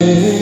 Thank you.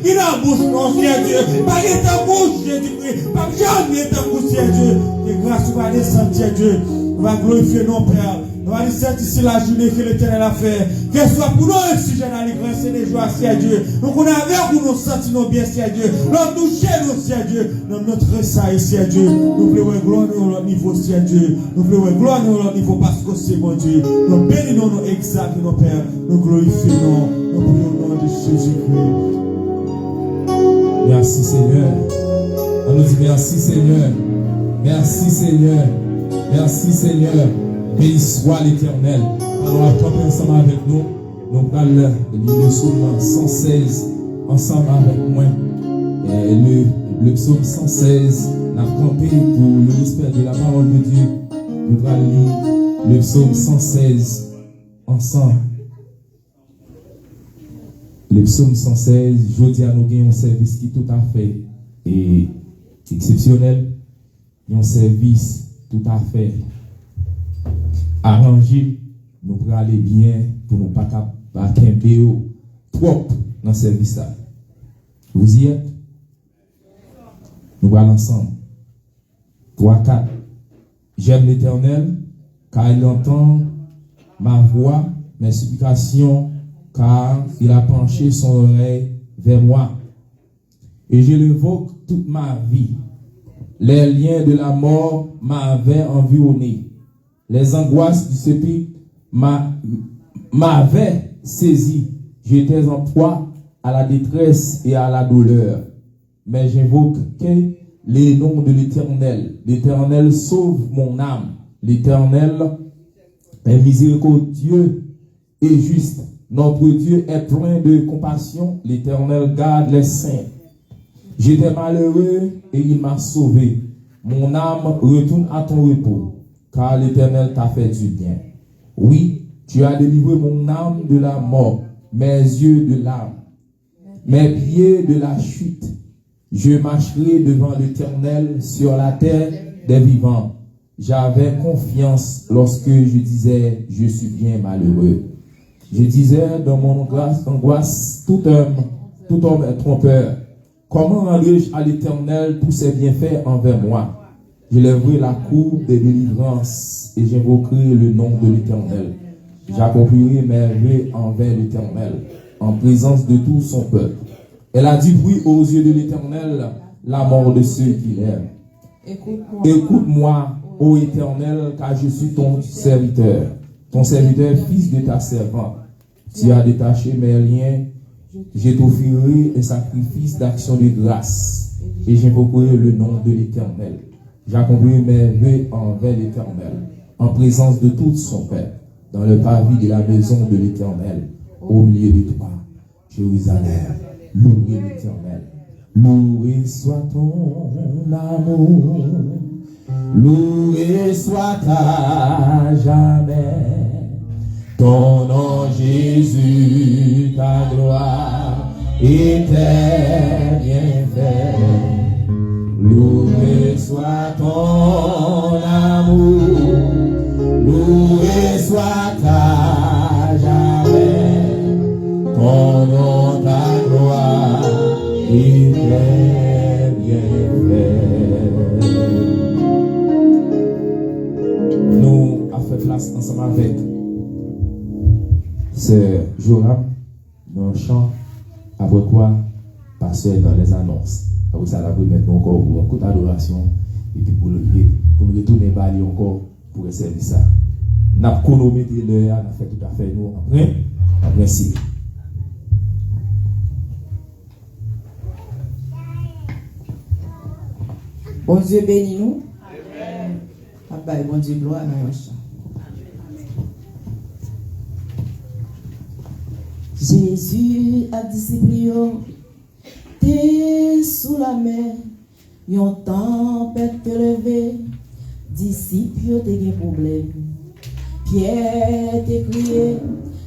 Il a bouche mon Dieu, pas de ta bouche, Jésus-Christ, pas jamais ta bouche, Dieu. Que grâce va descendre, Dieu. On va glorifier nos pères. On va dire ici la journée que l'Éternel a fait. Qu'elle soit pour nous un sujet dans les grands et les joies, c'est Dieu. Donc on a avec pour nous sentir bien, c'est Dieu. Nous toucher nous, c'est Dieu. Dans notre saille, c'est Dieu. Nous voulons gloire à notre niveau, c'est Dieu. Nous voulons gloire à notre niveau parce que c'est mon Dieu. Nous bénissons nos exacts, nos pères. Nous glorifions, nous prions au nom de Jésus-Christ. Merci Seigneur. On nous dit merci Seigneur. Merci Seigneur. Merci Seigneur. Béni soit l'Éternel. Alors après ensemble avec nous, nous allons lire le psaume 116 ensemble avec moi. Et le psaume 116 n'a campé pour le respect de la parole de Dieu. Nous allons lire le psaume 116 ensemble. Le psaume 116, je dis à nous qu'il y a un service qui est tout à fait exceptionnel. Il y a un service tout à fait arrangé. Nous pourrons aller bien pour nous pas qu'un trop dans le service là. Vous y êtes? Nous allons ensemble. 3, 4. J'aime l'Éternel car il entend ma voix, mes supplications, car il a penché son oreille vers moi. Et je l'évoque toute ma vie. Les liens de la mort m'avaient environné. Les angoisses du sépulcre m'avaient saisi. J'étais en proie à la détresse et à la douleur. Mais j'invoque les noms de l'Éternel. L'Éternel sauve mon âme. L'Éternel est miséricordieux et juste. Notre Dieu est plein de compassion. L'Éternel garde les saints. J'étais malheureux et il m'a sauvé. Mon âme retourne à ton repos, car l'Éternel t'a fait du bien. Oui, tu as délivré mon âme de la mort, mes yeux de l'âme, mes pieds de la chute. Je marcherai devant l'Éternel sur la terre des vivants. J'avais confiance lorsque je disais, je suis bien malheureux. Je disais dans mon angoisse, tout homme est trompeur. Comment rendrai-je à l'Éternel tous ses bienfaits envers moi? Je lèverai la cour des délivrances et j'invoquerai le nom de l'Éternel. J'accomplirai mes vœux envers l'Éternel, en présence de tout son peuple. Elle a dit oui aux yeux de l'Éternel, la mort de ceux qui l'aiment. Écoute-moi, ô Éternel, car je suis ton serviteur, fils de ta servante. Tu as détaché mes liens, je t'offrirai un sacrifice d'action de grâce et j'invoquerai le nom de l'Éternel. J'accomplirai mes vœux envers l'Éternel, en présence de tout son peuple, dans le parvis de la maison de l'Éternel, au milieu de toi, Jérusalem. Loué l'Éternel. Loué soit ton amour, loué soit à jamais ton nom Jésus, ta gloire et tes bienfaits. Loué soit ton amour, loué soit à jamais ton nom, ta gloire et tes bienfaits. Nous avons fait place ensemble avec Sœur Joram dans le chant, après quoi passer dans les annonces. Après ça, la maintenant encore pour un coup d'adoration et puis pour nous retourner bali encore pour servir ça. Nous avons chronométré l'heure, nous avons fait tout à fait nous après si. Bon Dieu bénis nous. Amen. Bon Dieu gloire dans le chant. Jésus a disciple t'es sous la mer, yon tempête te levé, disciple t'es des problèmes. Pierre t'es crié,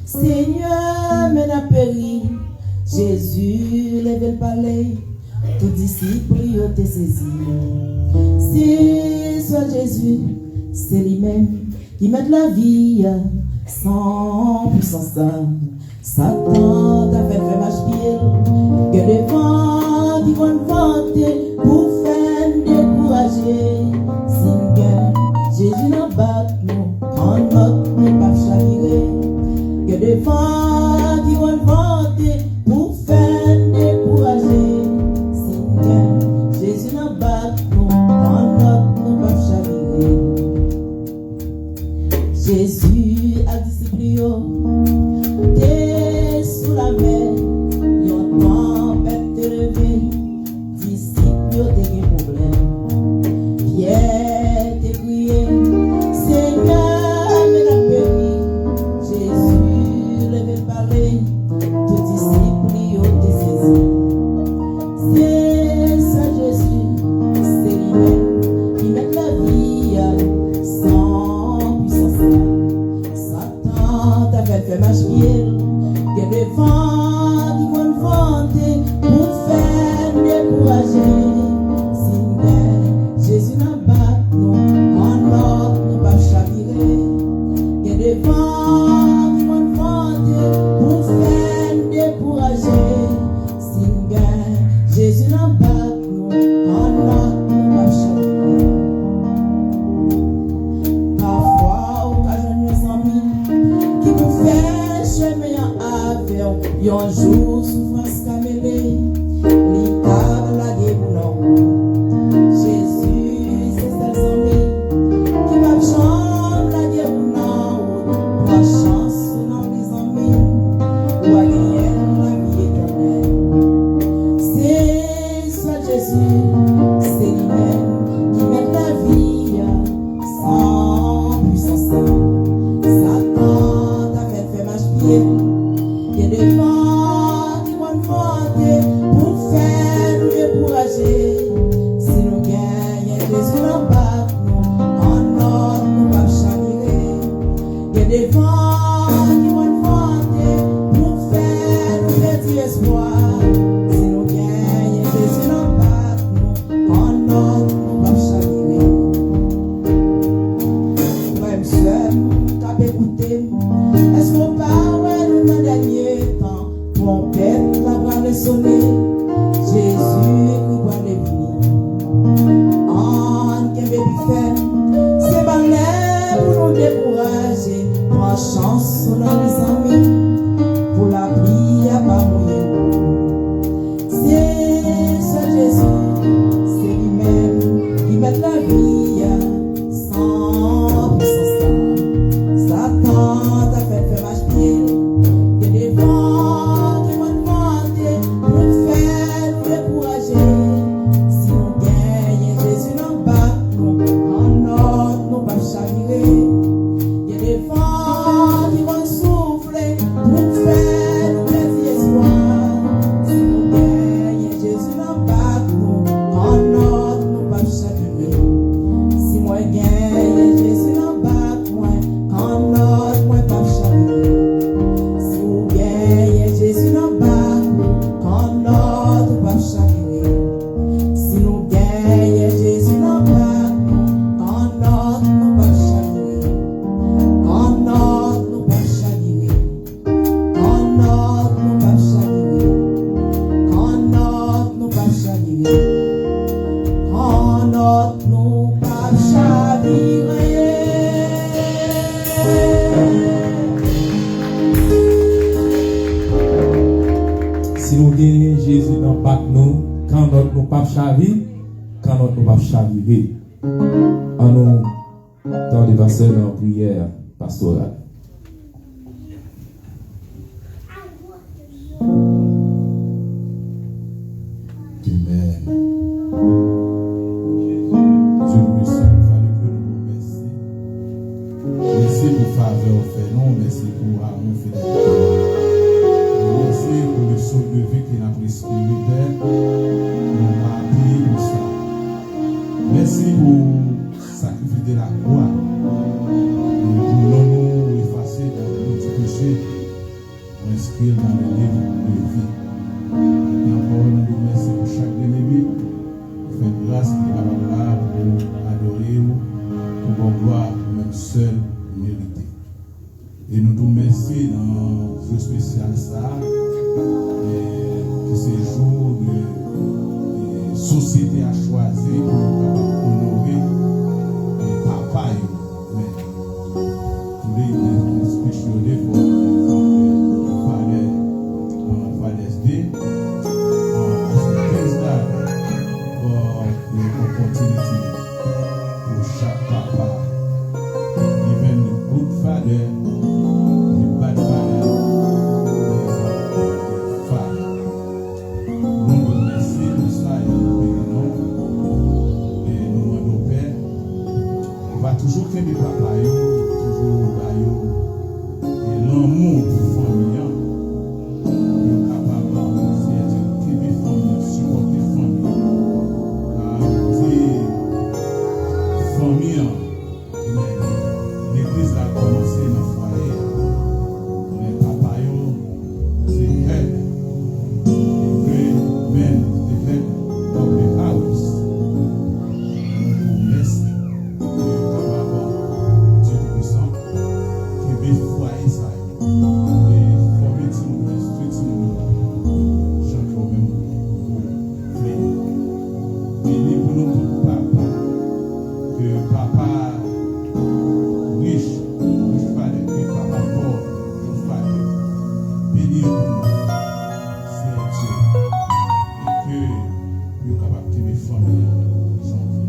Seigneur mais n'a péri. Jésus lève le palais, tout disciple t'es saisi. C'est soit Jésus, c'est lui-même qui met la vie sans puissance. Satan t'a fait marche pied, que le vent qui va vanter pour faire décourager. Seigneur, Jésus n'a pas nous, en notre n'est pas chaviré. Que le vent qui va vanter pour faire décourager. Seigneur, Jésus n'a pas nous, en notre n'est pas chaviré. Jésus a disciple t'es sous la mer, yon tempête te levé, disciple t'es des problèmes. Pierre t'es crié, Seigneur mais n'a péri. Jésus lève parler, tout disciple t'es saisi. C'est ça Jésus, c'est lui-même qui met la vie sans puissance. Satan t'a fait marche pied. Que le vent qui va vanter pour faire décourager. Seigneur, notre nous pas chavirer. Si nous gagnons Jésus dans pas nous, quand notre nous pas chavirer, quand notre nous pas chavirer, en nous dans les versets dans la prière pastorale. Amen. Dieu nous puissant, il fallait que nous vous merci. Merci pour faveur fait non, merci pour amour fidélité. Merci pour le saut de vie qui n'a pris spirituel. Nous pas payé pour ça. Merci pour sacrifier de la croix. Pour nous effacer dans le petit péché, pour inscrire dans le livre de vie. Encore nous vous remercions pour chaque ennemi. Faites grâce qui est capable là pour adorer vous, pour vos gloires, même seul mérité. Et nous vous remercions dans ce spécial ça, que ces jours de société a choisi pour honorer papa. Mais tous les spéciaux pour Father's Day. Opportunity for chaque papa, even the good father, the bad father, the father. Nous vous remercions de ça et nous demandons au Père, on va toujours faire des papas, toujours et l'amour pour la famille, nous capable de supporter la famille. Famille, l'église a commencé dans le foyer, mais papa, c'est head, the great man, the head of the house. Nous merci, papa, Dieu puissant, qui veut foyer ça, et former tout le monde, instruire tout le monde, chaque jour même, pour et pour nous, papa. Que papa riche fallait que papa pauvre fallait bénir pour nous, c'est Dieu, et que nous sommes capables de vivre famille sans vie.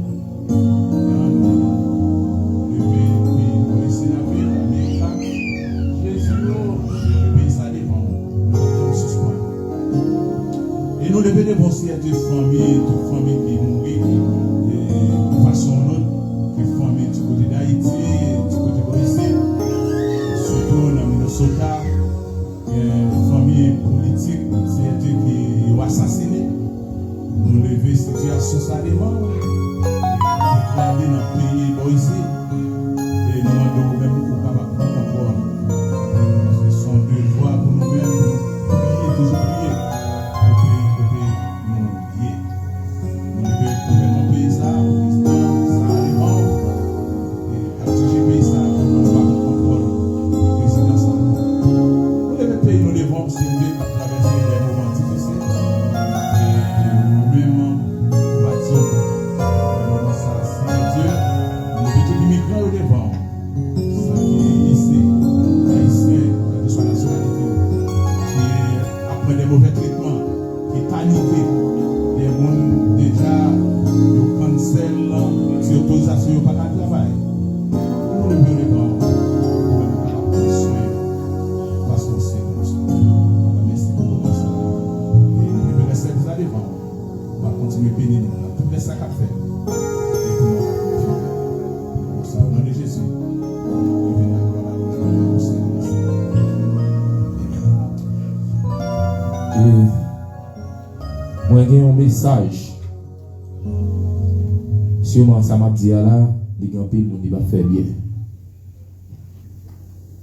Le pays, c'est la vie, l'Amérique, Jésus, le pays, ça dépend, nous sommes suspendus. Et nous devons dépenser à des familles, toute famille qui mourit, de façon ou l'autre. Famille du côté d'Haïti, du côté de Brésil, surtout dans Minnesota, une famille politique, c'est Dieu qui a assassiné. Nous lever situation ça demande, déclarer dans le pays ici, et nous demandons même pour capable de comprendre. Parce que ce sont deux voies pour nous-mêmes, pour prier, toujours prier, pour pays côté nous lier. Nous devons gouvernement pays ça, moi j'ai un message. Sûrement ça m'a dit là, il y a un peu de va faire bien.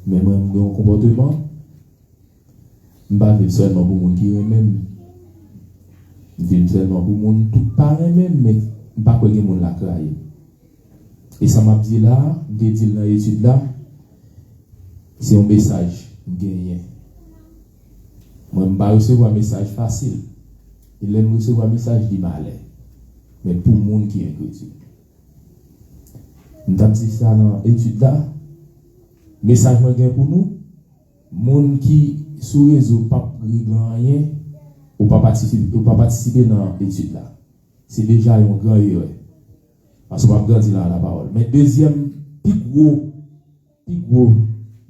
Mais moi j'ai un comportement, je ne vais pas seulement pour les gens qui même. Je vais seulement pour les gens tout pareil même, mais je ne vais pas pour les gens qui la Et ça m'a dit là, je dit dans l'étude là, c'est un message gagné. Moi je ne vais pas recevoir un message facile. Il aime recevoir un message du malheur. mais pour le monde qui est chrétien. Nous avons dit ça dans l'étude là. Message pour nous, monde qui sous réseau pas rien ou pas participer dans l'étude là. C'est déjà un grand erreur. Parce qu'on va grandir dans la parole. Mais deuxième, plus gros,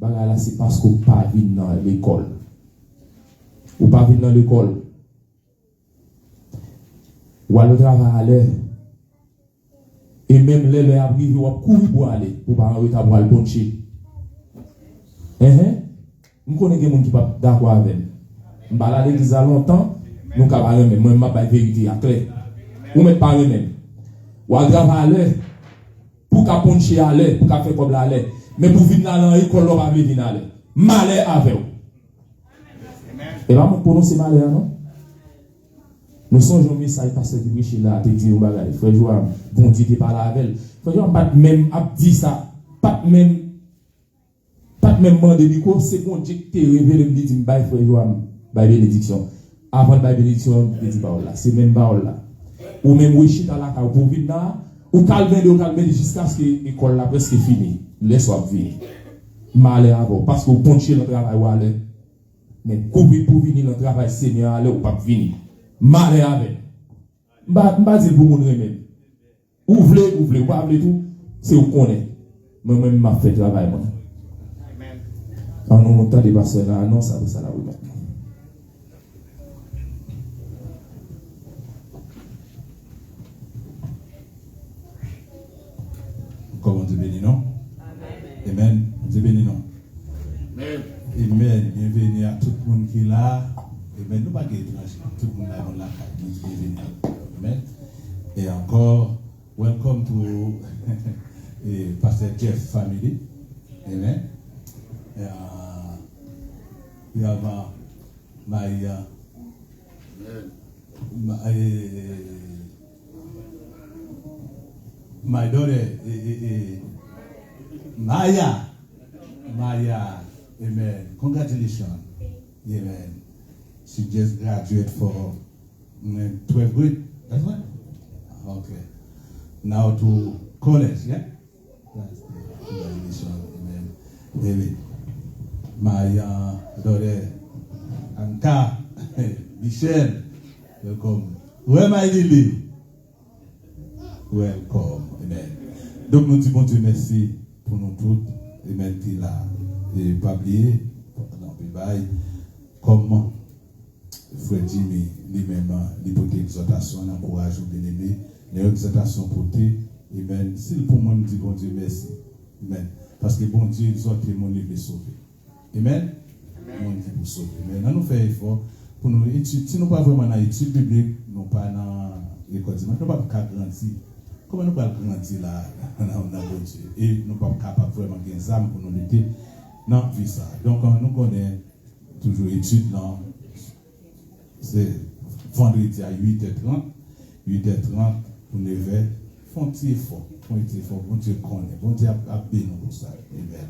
là, c'est parce qu'on ne pas venir dans l'école. Ou pas venir dans l'école. Ou à le travail à l'air. Et même les arrivent, ou à courir pour aller, pour pas en retard pour aller poncher. Nous connaissons des gens qui ne sont pas d'accord avec nous. Nous parlons à l'église à longtemps, nous ne pouvons pas même. Moi, je ne pas la vérité à clair. Ou ne pas même. Ou à travailler à l'air, pour qu'à poncher à l'air, pour qu'à faire comme à l'air. Mais pour venir dans l'école, on va venir à l'air. Malheur avec vous. Et là, pour nous, c'est malheur, non? Nous sommes un message parce que Michel là, te dit, frère Joam, bon Dieu, tu parles avec elle. Frère Joam, pas même dit ça, pas même demander, c'est bon Dieu qui te révélé, me dit, frère Joam, by bénédiction. Avant de bénédiction, je dis parole là, c'est même parole là. Ou même oui, dans la carte pour venir là, ou calmer jusqu'à ce que l'école là presque finie. Laisse-moi venir. Malheur avant, parce que vous ponchez le travail ou aller. Mais courir pour venir le travail, Seigneur, aller ou pas venir. Malheur avec. M'a dit pour mon remède. Ouvrez, pas ouvrez tout, c'est vous connaissez. Moi-même, m'a fait travail. En nous montant des pasteurs là, non, ça là, oui, maintenant. Comment Dieu bénit, non? Amen. Dieu bénit, non? Amen. Bienvenue à tout le monde qui est là. Amen. Nous pas étranger. Tout le monde là dans la carte. Bienvenue. Amen. Et encore, welcome to Pastor Jeff family. Amen. We have my daughter, Maya, amen. Congratulations, amen. She just graduated for 12th grade. That's right. Okay. Now to college, yeah. Congratulations, amen. Baby, my daughter, Anka, Michelle, welcome. Where my Lily? Welcome, amen. Donc nous disons Dieu merci pour nous tous, amen, qui l'a pas oublié, comme frère Jimmy lui-même, il porte exhortation, encourage aux bien-aimés, les exhortations portées, amen. C'est pour moi nous disons Dieu merci, amen. Parce que bon Dieu, ils ont été mon livre sauvé, amen. Mon livre pour sauver, amen. Nous faisons effort pour nous étudier, si nous pas vraiment dans l'étude biblique, nous pas dans l'école, nous pas grandir. Comment nous pouvons grandir là, et nous ne sommes pas capables vraiment de gagner âmes pour nous lutter dans vie ça. Donc, nous connaissons toujours l'étude là. C'est vendredi à 8h30, 8h30 pour 9h. Font un effort, bon Dieu connaît, bon Dieu a béni pour ça. Amen.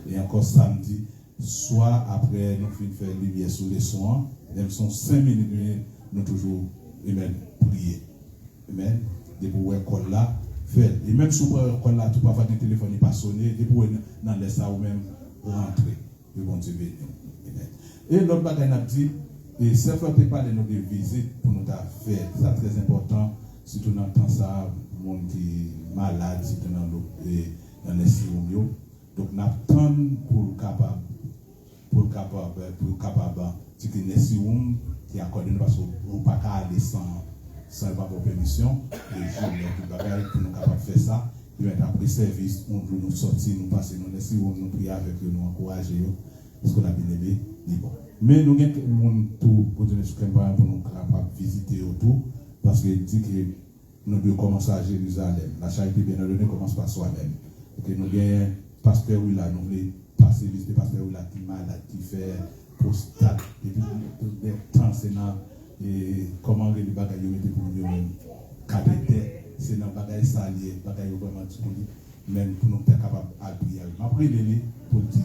Et encore samedi, soit après nous finissons faire lumière sur les soins, même sont 5 minutes, nous toujours, amen, prier. Amen. De pour l'école là, faire. Et même si vous l'école là, tu peux avoir un téléphone qui pas sonner, de pour dans les ça ou même rentrer. Le bon Dieu béni. Et l'autre bagage n'a dit, et ça fait parler de visite pour nous faire. C'est très important, surtout dans le temps ça, monde qui est malade, surtout dans les sérum. Donc nous attendons pour capable, c'est que les sérum qui accordent nous parce qu'on ne peut pas aller sans avoir vos permissions, et pour nous capables de faire ça, et après service, on peut nous sortir, nous passer, nous laisser, nous prier avec eux, nous encourager, parce qu'on a bien aimé, bon. Mais nous avons tout le monde pour donner ce qu'on va pour nous capables de visiter autour, parce qu'il dit que nous devons commencer à Jérusalem. La charité bien ordonnée commence par soi-même. Et nous avons un pasteur où là, nous voulons passer visiter pasteur où là qui est malade, qui fait prostate, et puis des temps, c'est dans et comment les bagages mettent pour nous cathéter, c'est dans bagages saliers, bagages vraiment disponibles, même pour nous être capables d'appuyer. Après, les pour dire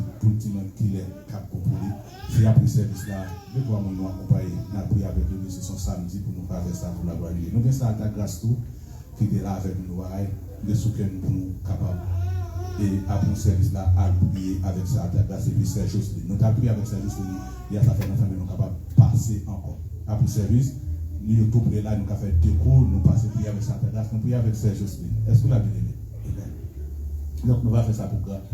qu'il est capable pour lui, c'est après ce service là, je vois mon nom accompagné, nous prions avec lui, c'est son samedi pour nous faire ça pour la gloire de Dieu. Nous avons ça à ta grâce tout, qui était là avec nous, de ce que nous sommes capables. Et après un service là, à prier avec ça, grâce et puis Serge Jocelyne. Nous avons prié avec Serge Jocelyne, il y a ça fait longtemps que nous sommes capables de passer encore. Après le service, nous avons tout prié là, nous avons fait deux cours, nous passons prier avec Santa Grâce, nous prions avec Serge Jocelyne. Est-ce que vous l'avez aimé? Donc nous allons faire ça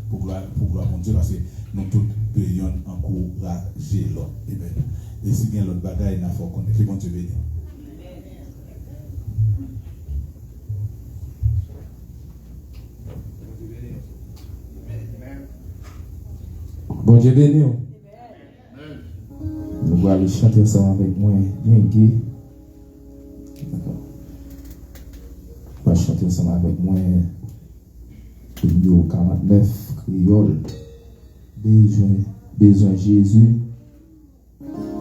pour gloire à mon Dieu, parce que nous tous devons encourager l'autre. Et si bien l'autre bagaille, il faut qu'on ait que mon Dieu béni. Bon Dieu béni. Nous allons aller chanter ensemble avec moi, bien gai. D'accord. On va chanter ensemble avec moi. Numéro 49, créole. Besoin Jésus.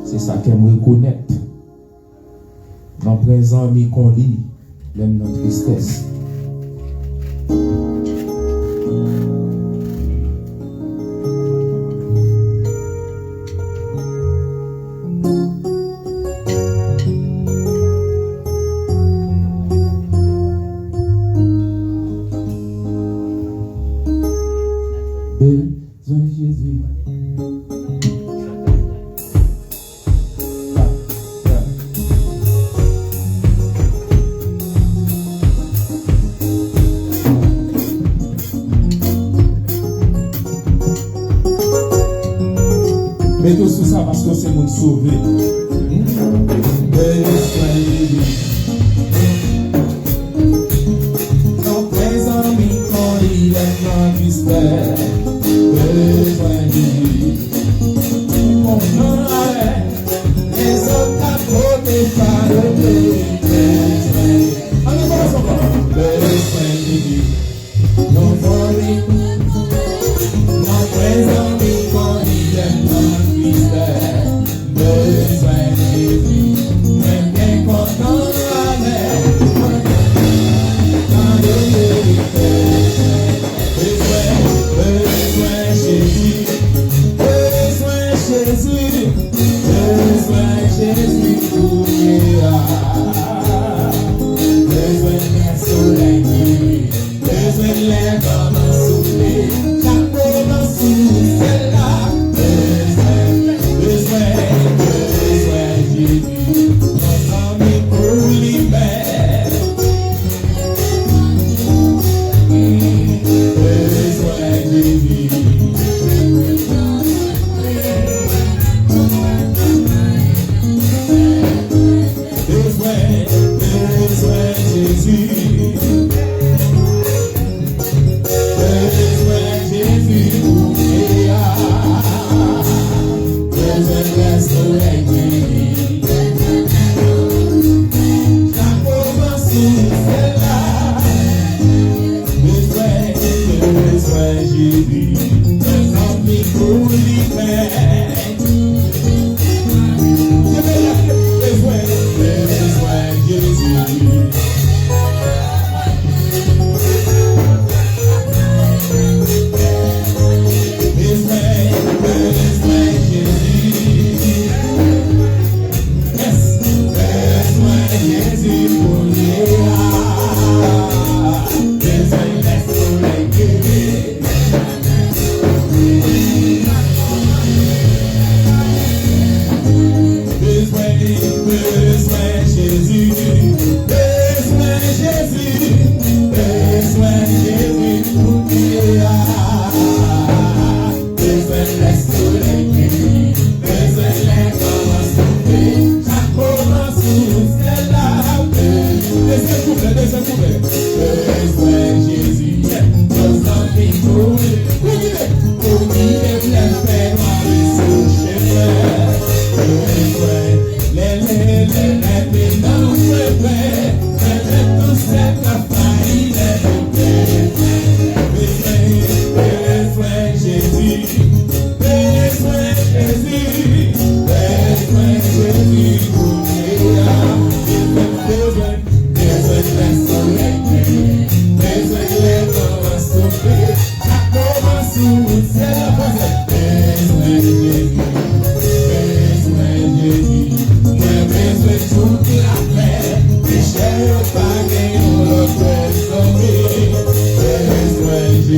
C'est ça qu'elle me reconnaître. Dans présent, mi qu'on lit, même notre tristesse. Besoin Jésus. Mettez sous ça parce que c'est mon sauvé. Besoin Jésus. Dans présent, mi qu'on lit, dans mystère. Besoin Jésus. Mon nom est les autres à côté par le besoin. Allez, voilà ça va. Besoin Jésus. Non, volé. Non, présent, mi qu'on lit, dans mystère. Besoin Jésus. Même bien content avec. Dans le besoin Jésus, besoin Jésus pour besoin d'un soleil, besoin de l'air comme un souffle, chapeau dans sous celle-là, besoin Jésus, nos amis pour libérer, besoin Jésus.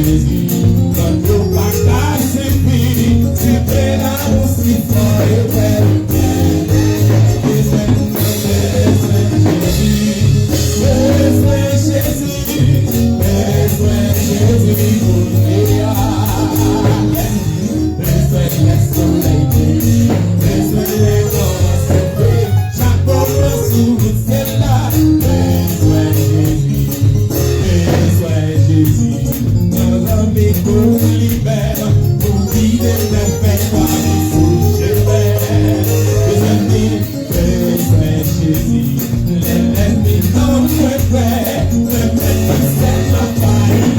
Jésus. Quand nous pas c'est fini, c'est près d'amour si fort et vrai. Besoin Jésus, besoin Jésus pour nous. Besoin le soleil, besoin les roses secrets, chaque pauvre sous c'est là. Besoin Jésus, nos amis nous libèrent, pour guider les faits par les souches. Besoin Jésus, l'ennemi non moins prêt, le maître c'est ma faille,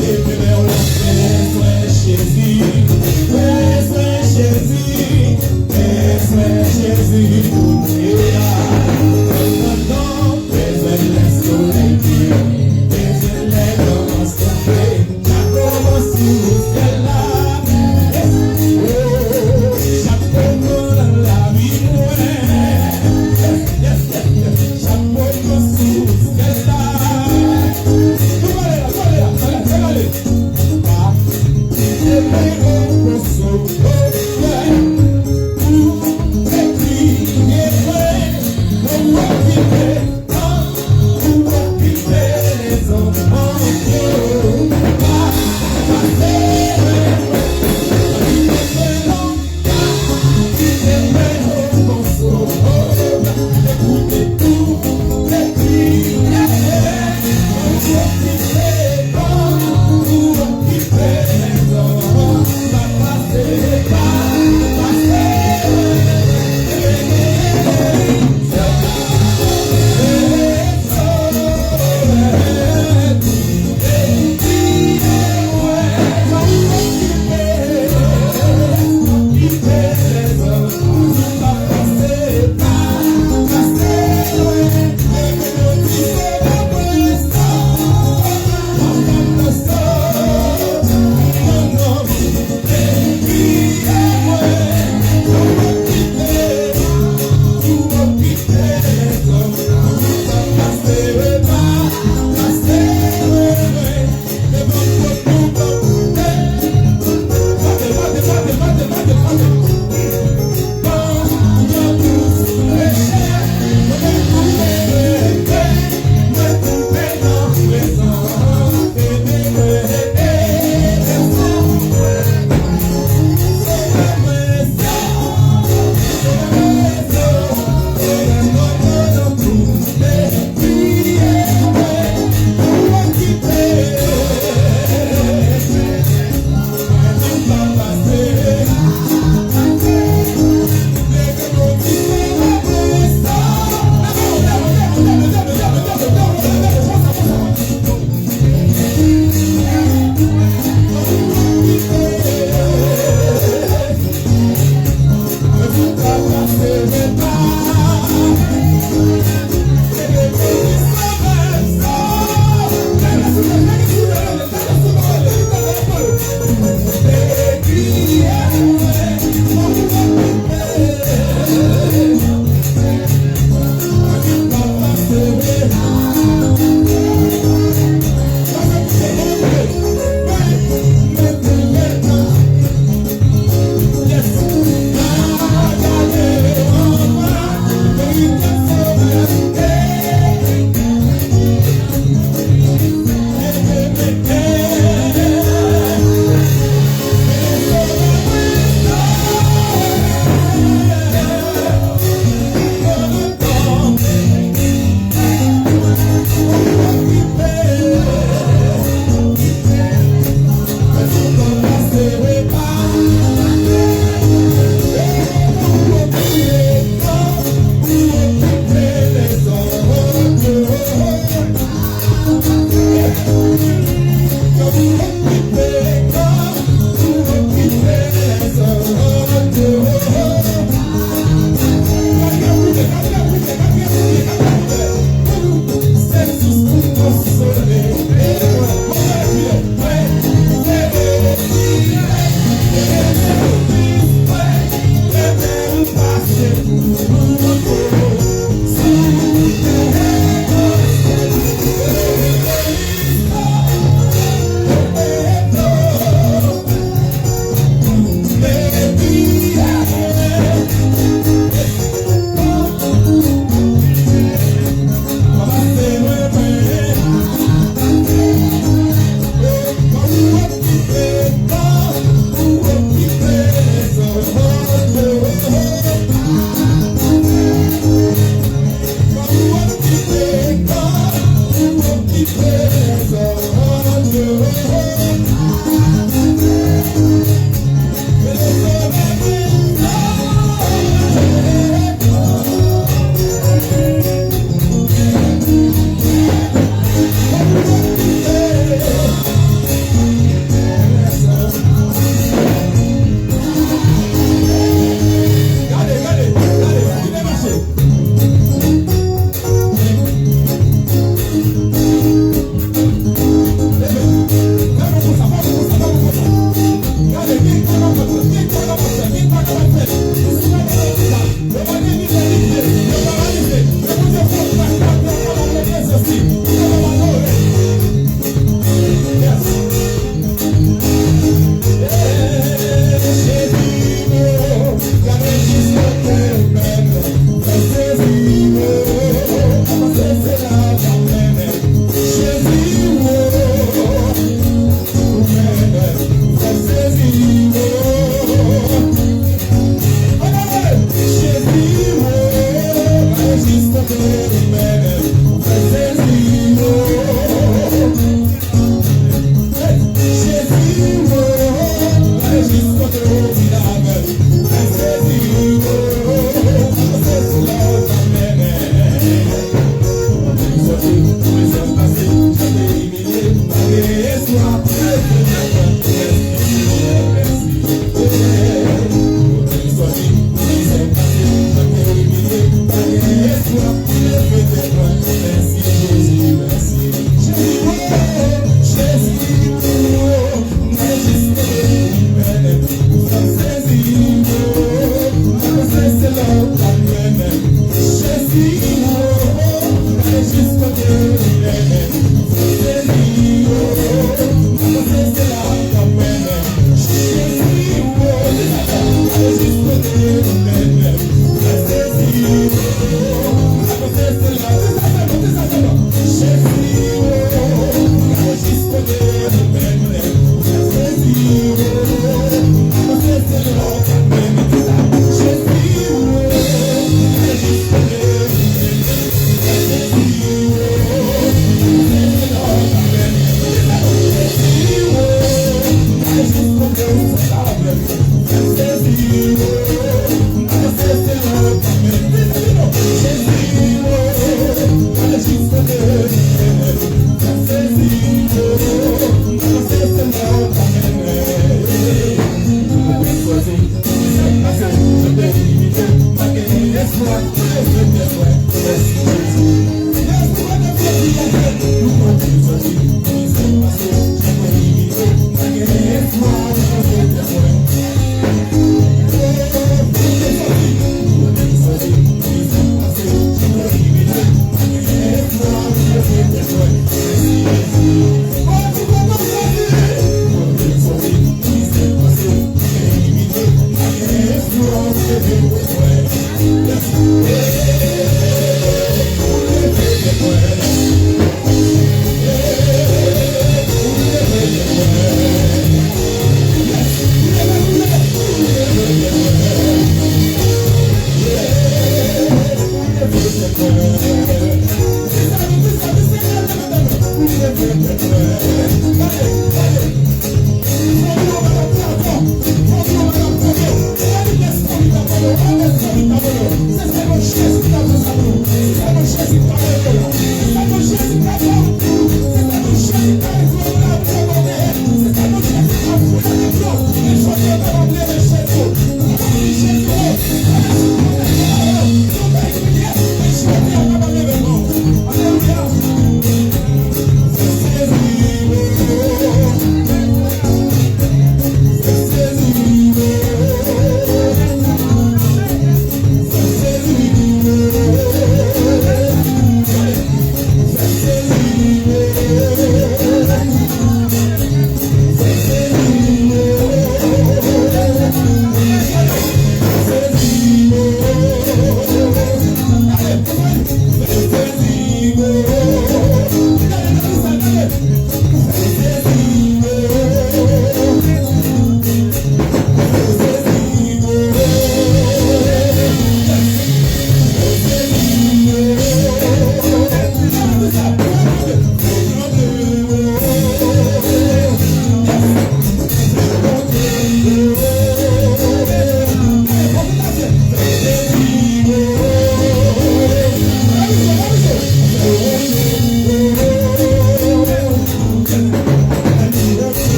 les bébés ont besoin Jésus, pour nous. Besoin le soleil, besoin les roses secrets, chaque pauvre sous c'est là. Chaque pauvre dans la vie, chaque pauvre sous c'est là. Allez.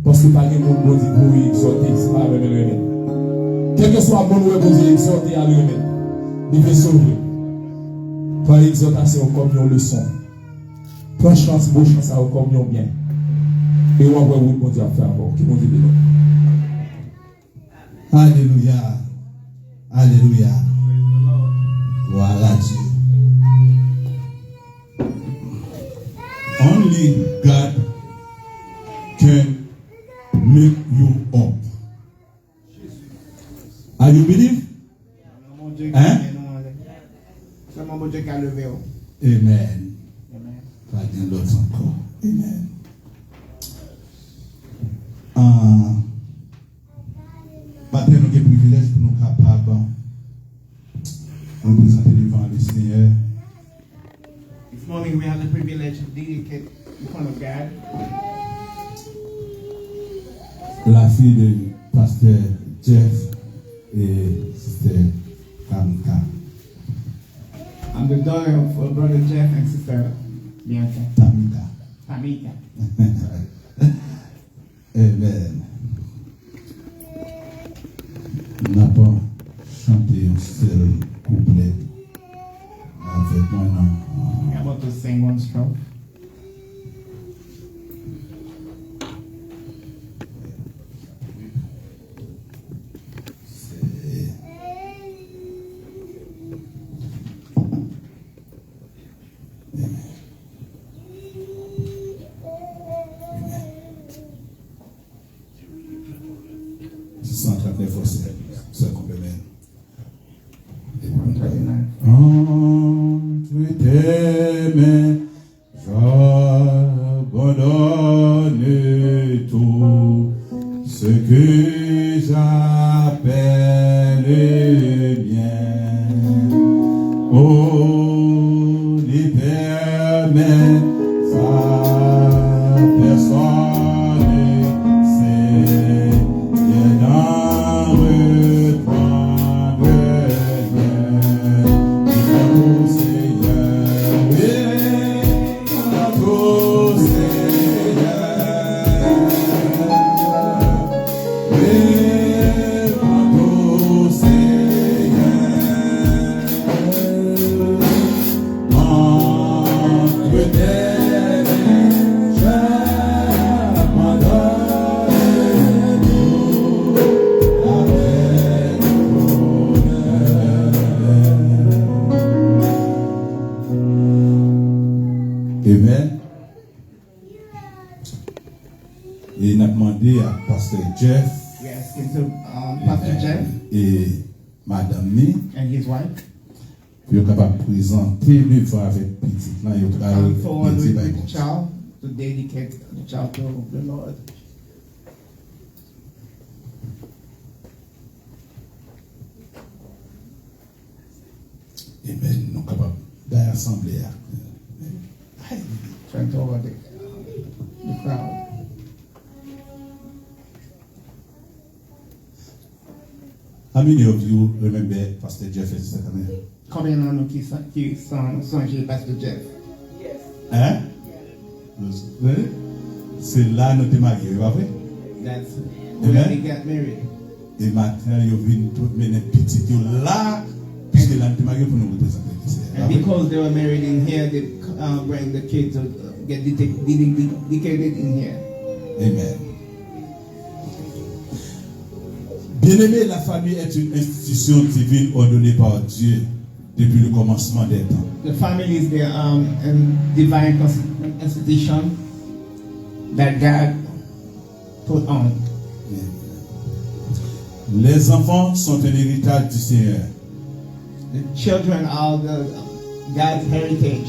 Parce que pas de monde bon dit pour exhorter, c'est pas avec le remède. Quel que soit le monde où vous exhorter à le remède, il veut sauver. Prends l'exhortation comme une leçon. Prends chance, bonne chance à comme une bien. Et on va voir où bon Dieu a fait encore. Qui bon Dieu bénit. Alléluia. Alléluia. Voilà Dieu. Only God can make you up. Are you believe? Hein? C'est mon Dieu qui a levé. Amen. Pas de l'autre encore. Amen. Maintenant, nous avons le privilège pour nous capables de nous présenter devant le Seigneur. This morning we have the privilege to dedicate in front of God. La fille de pasteur Jeff et sister Kamika. I'm the daughter of brother Jeff and sister Bianca. Tamika. Amen. Nous n'avons pas chanté un seul couplet avec moi. I'm about to sing one stroke. Yeah. Pasteur Jeff We are asking to Pastor Jeff et Madame Ni, and his wife puis capable de présenter le livre avec petit. Là, il y a come forward petit with Bible. the child to dedicate the child to the Lord. Amen. Nous sommes capables d'assembler. Turn toward the crowd. How many of you remember Pastor Jeff et Sister Camille? Combien d'entre nous qui songez Pastor Jeff? Hein? Oui? C'est là que nous sommes mariés, pas vrai? That's Amen. when we got married. Et maintenant, ils viennent tout mener petit là, puisque là, nous sommes mariés pour nous représenter. And because they were married in here, they bring the kids to get dedicated in here. Amen. Bien-aimé, la famille est une institution divine ordonnée par Dieu depuis le commencement des temps. The family is the divine institution that God put on. Les enfants sont un héritage du Seigneur. The children are God's heritage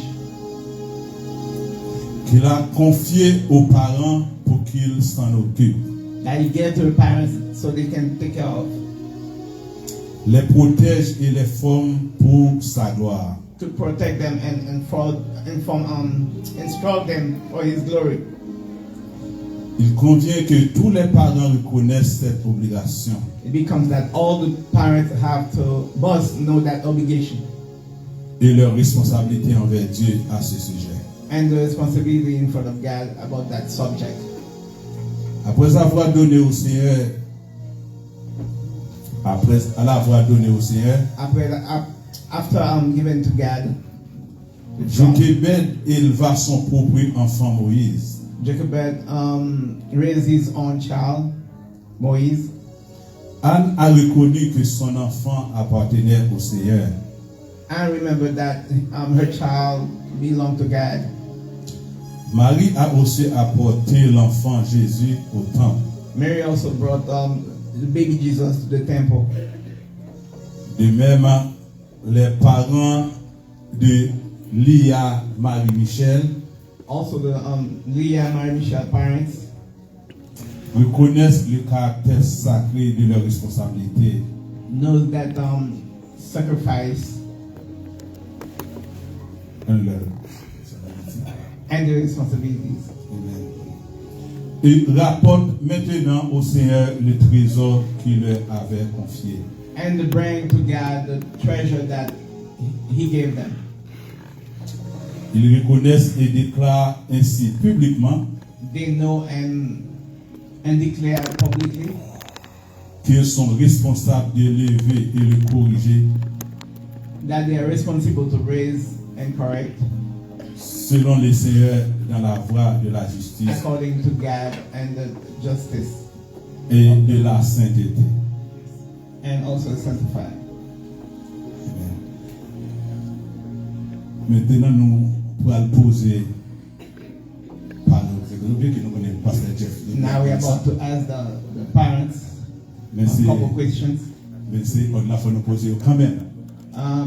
Qu'il a confié aux parents pour qu'ils s'en occupent. that He gave to the parents so they can take care of, Les protège et les forme pour sa gloire. to protect them and instruct them for His glory. Il convient que tous les parents reconnaissent cette obligation It becomes that all the parents must know that obligation et leur responsabilité envers Dieu à ce sujet. and the responsibility in front of God about that subject. Après avoir donné au Seigneur, After given to God, Jochebed éleva son propre enfant Moïse. Jochebed raised his own child, Moïse. Anne a reconnu que son enfant appartenait au Seigneur. And remembered that her child belonged to God. Marie a aussi apporté l'enfant Jésus au temple. Mary also brought the baby Jesus to the temple. De même, les parents de Lia Marie-Michel Also the Leah Mary Michelle parents reconnaissent le caractère sacré de leur responsabilité knows that sacrifice en leur. and the responsibilities. Et rapporte maintenant au Seigneur le trésor qu'il leur avait confié. And to bring to God the treasure that He gave them. Ils reconnaissent et déclarent ainsi publiquement They know and declare publicly qu'ils sont responsables de l'élever et de corriger that they are responsible to raise and correct selon le Seigneur dans la voie de la justice according to God and the justice, et de la sainteté. and also sanctify. Maintenant, nous pourrons poser par nous que nous connaissons Pasteur Jeff. Now we are about to ask the parents Mais a couple questions. c'est on l'a fait nous poser quand même.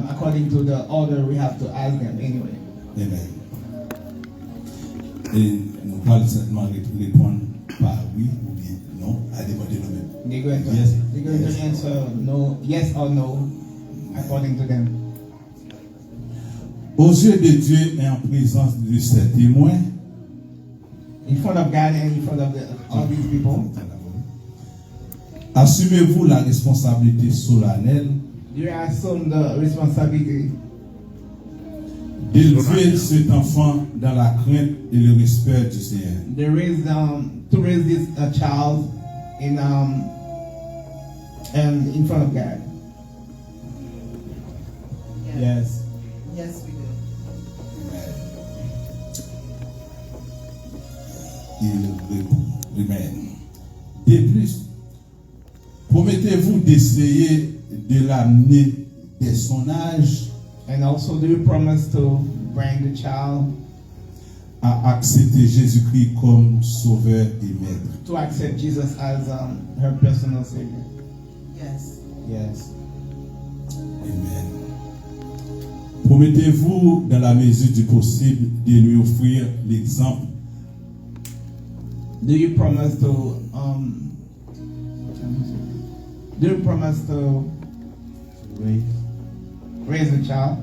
According to the order, we have to ask them anyway. Amen. Et nous parlons certainement répondre par oui ou bien non à demander nous-mêmes. They're going to Yes. they're going to answer no, yes or no, according to them. Aux yeux de Dieu et en présence de ses témoins, In front of God and in front of all these people, assumez-vous la responsabilité solennelle you assume the responsibility d'élever cet enfant dans la crainte et le respect du Seigneur. to raise this child in and in front of God. Yes. Yes, we do. Il répond. Amen. De plus, promettez-vous d'essayer de l'amener dès son âge And also, do you promise to bring the child à accepter Jésus-Christ comme sauveur et maître. To accept Jesus as her personal savior. Yes. Yes. Amen. Promettez-vous, dans la mesure du possible, de lui offrir l'exemple Do you promise to raise a child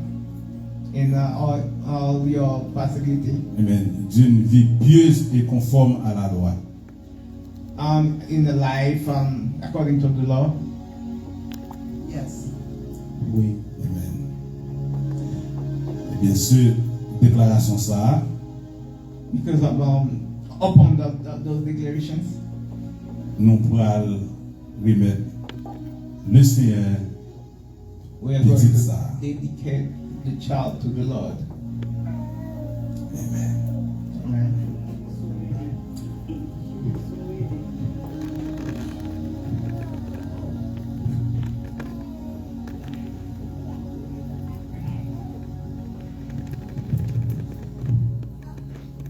in all your possibility? Amen, d'une vie pieuse et conforme à la loi? In the life according to the law? Yes. Oui. Amen. Et bien sûr, déclaration ça, Because of upon those declarations, nous pourrons remettre le Seigneur we are going Petit to ça. dedicate the child to the Lord. Amen. Amen.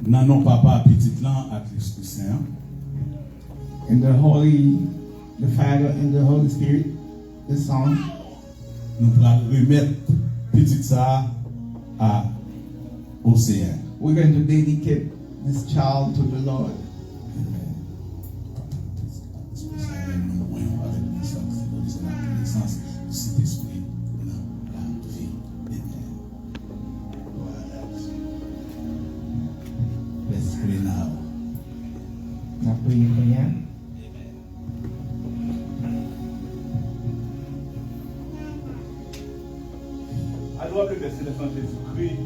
Nan non papa petit lan ak l'Esprit Saint, And the Father and the Holy Spirit, the Son, nous pourrons remettre petit ça au Seigneur. we're going to dedicate this child to the Lord. Let's pray now. Now praying for you. Alors que le Seigneur Jésus-Christ,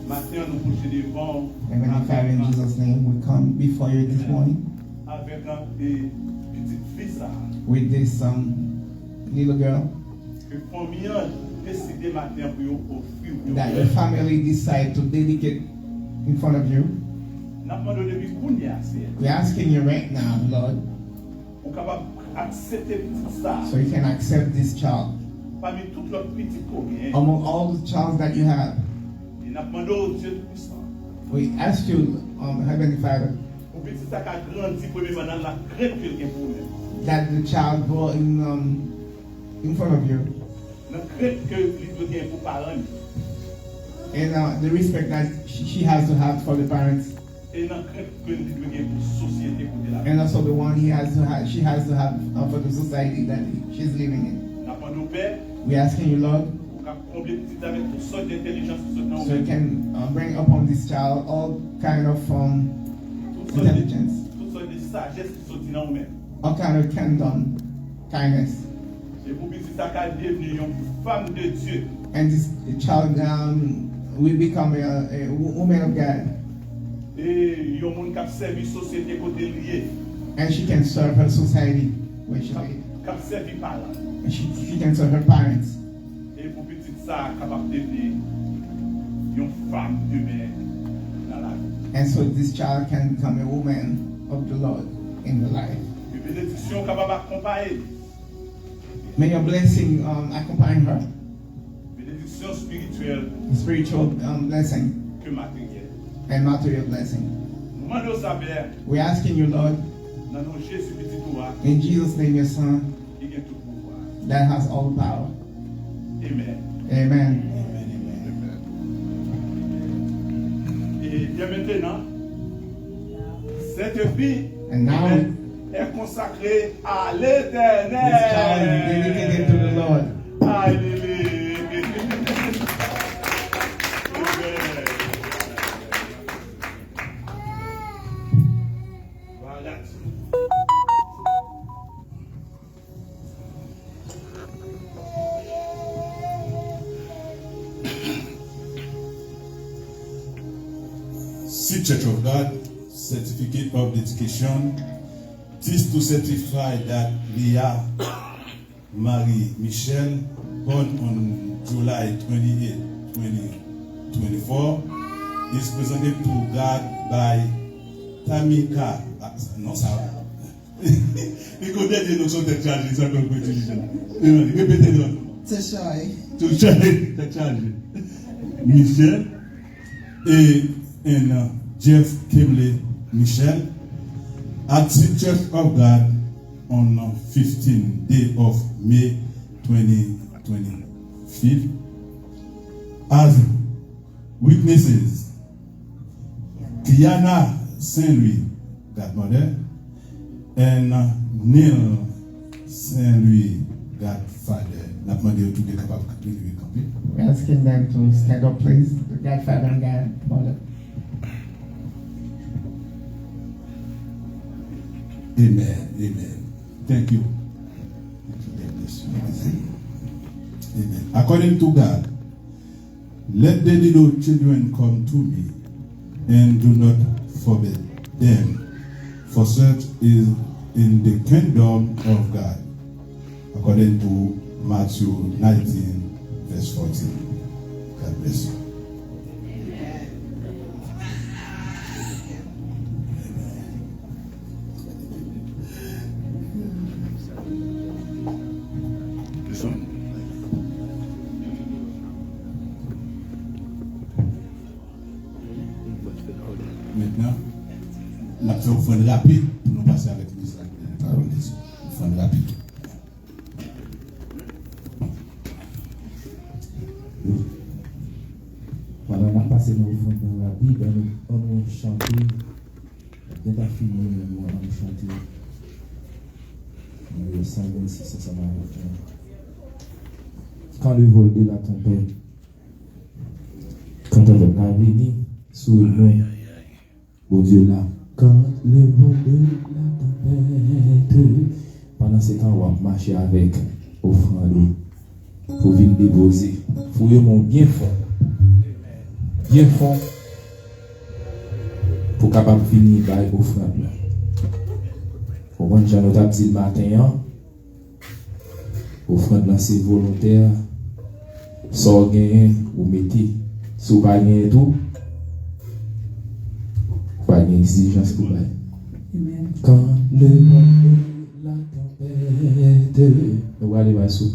maintenant nous coucher devant Heavenly Father, in Jesus' name, we come before you this morning avec un petit fils with this little girl que combien décidé matin pour offrir. that your family decide to dedicate in front of you. N'a pas de depuis Kounia, c'est We're asking you right now, Lord, pour capable accepter petit ça so you can accept this child. parmi toutes leurs petits combien. Among all the childs that you have, Il n'a pas de Dieu puissant. we ask you, Heavenly Father, Pour petit ça qui a grandi premièrement dans la crainte qu'il y a pour lui. that the child grow in front of you, La crainte que lui doit pour parents. and the respect that she has to have for the parents, Et la crainte que lui doit pour société pour de la. and also the one she has to have for the society that she's living in. N'a pas de père. We're asking you, Lord, Pour combler petit avec toutes sortes d'intelligence qui sont dans so you can bring upon this child all kind of intelligence, toutes sortes de sagesse qui sont dans nous-mêmes. all kind of kindness, Et pour petit ça qui devenir une femme de Dieu. and this child will become a woman of God, Et il y a un monde qui a servi la société côté lié. and she can serve her society where she lives, Qui a servi par là. and she can serve her parents, Et pour petit ça capable de devenir une femme demain dans la vie. and so this child can become a woman of the Lord in the life. Une bénédiction capable d'accompagner. May your blessing accompany her, Bénédiction spirituelle spiritual blessing que matérielle. and material blessing. Nous demandons ça, Père, We're asking you, Lord, dans nos Jésus petit toi, in Jesus' name, your Son, qui a tout pouvoir. that has all power. Amen. Amen. Et bien maintenant, cette vie And now, est consacrée à this child is l'Éternel. dedicated to the Lord. Alléluia. Voilà. See Church of God Certificate of Dedication. This to certify that Leah Marie Michel, born on July 28, 2024, is presented to God by Tamika. Non, ça va. Il connaît des notions de charge, ça qu'on peut utiliser. Répétez-le. Tashai. To charge. Michel. Et and Jeff Kimley Michel at the Church of God on 15th day of May 2025 as witnesses Kiana Saint-Louis, godmother, and Neil Saint-Louis, godfather. We're asking them to stand up, please. The godfather and godmother. Amen. Amen. Thank you. Amen. According to God, let the little children come to me, and do not forbid them, for such is in the kingdom of God. According to Matthew 19, verse 14. God bless you. Maintenant, on a fait une offrande rapide pour nous passer avec les paroles. Une offrande rapide. Pendant qu'on a passé nos offrandes rapides, on nous chantait, dès qu'on a fini, on nous chantait. Le 126, ça m'a arrêté. Quand le vol de la tempête, quand on a venu sous le nom, au Dieu là, quand le vol de la tempête, pendant ce temps, on va marcher avec offrande pour venir déposer. Fouillez mon bien fond, pour capable finir par offrande. Au moins, j'ai notre petit le matin, offrande là, c'est volontaire. Sans gagner ou mettez, si vous gagnez tout, pas d'exigence pour vous. Quand le monde la tempête, nous allons aller sous.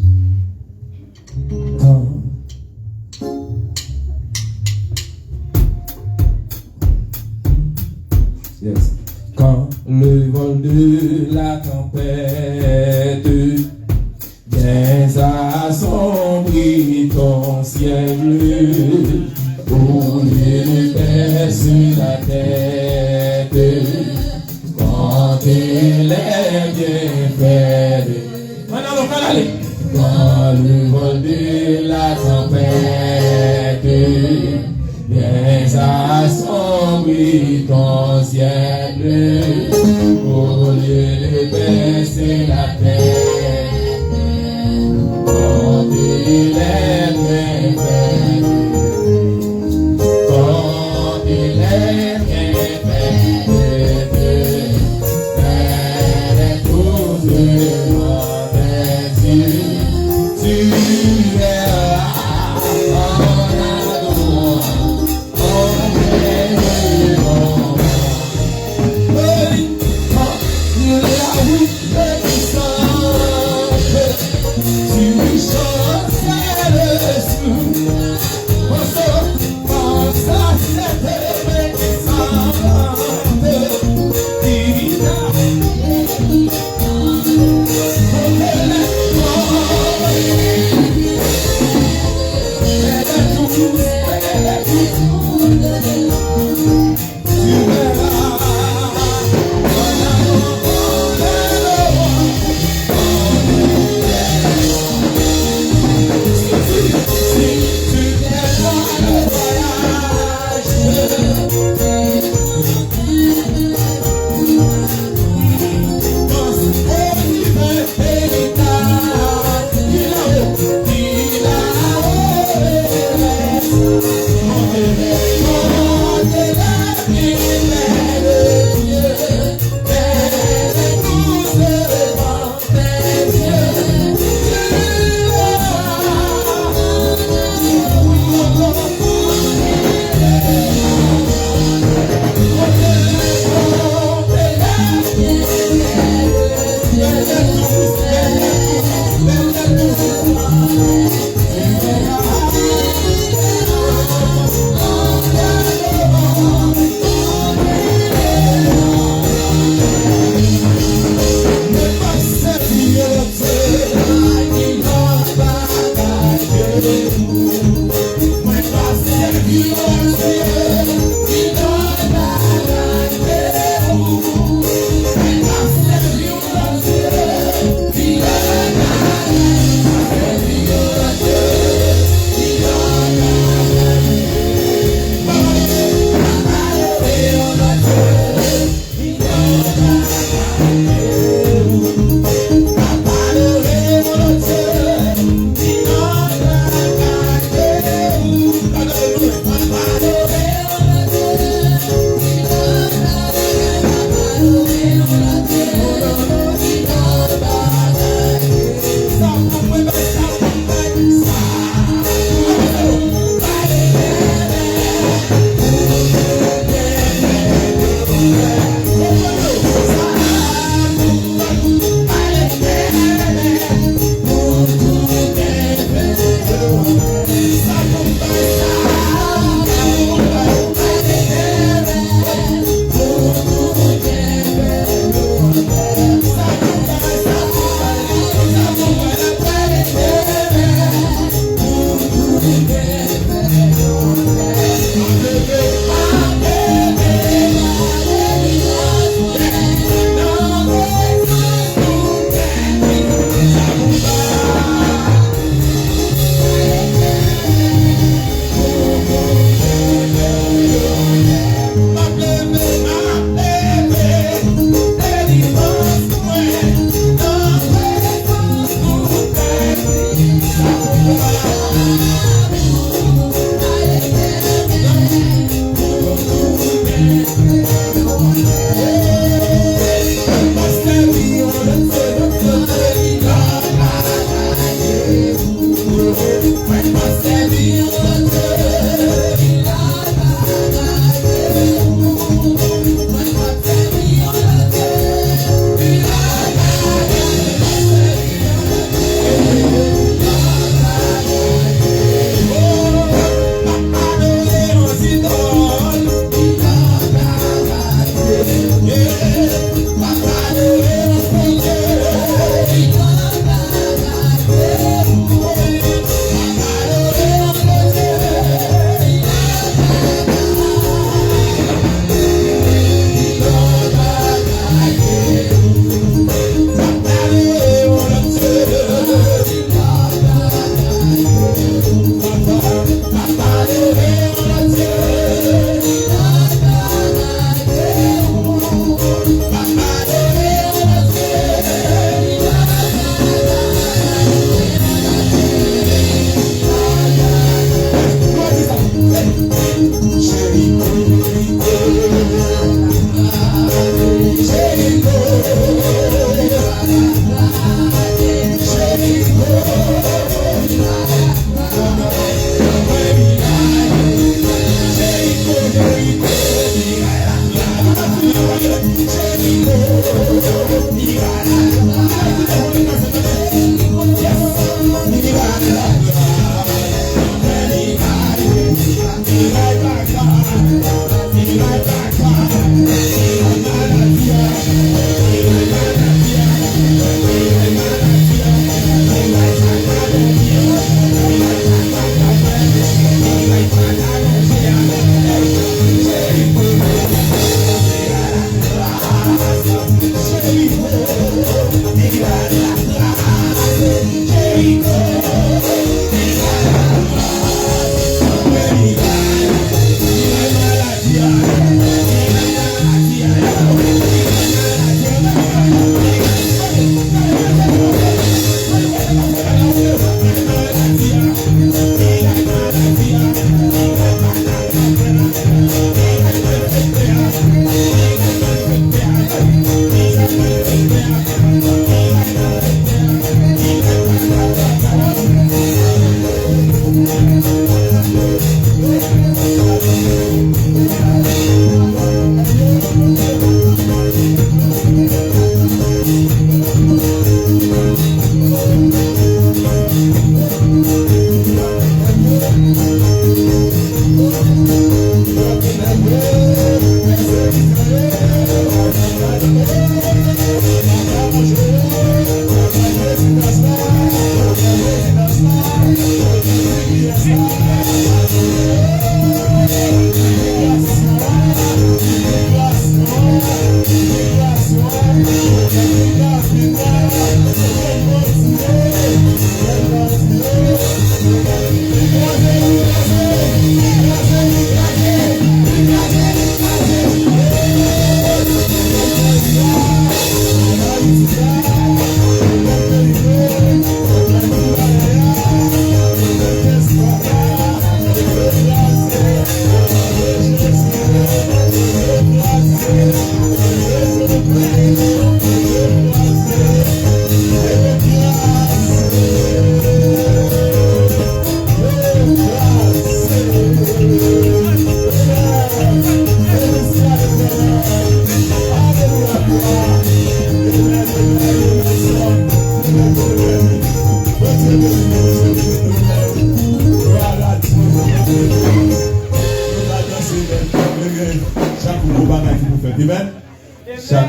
Quand yes. Quand le vol de la tempête viens assombrir ton ciel bleu, au lieu de baisser la tête, quand il est bien fait. Maintenant, on va aller. Quand le vol de la tempête viens assombrir ton ciel bleu, au lieu de baisser la tête.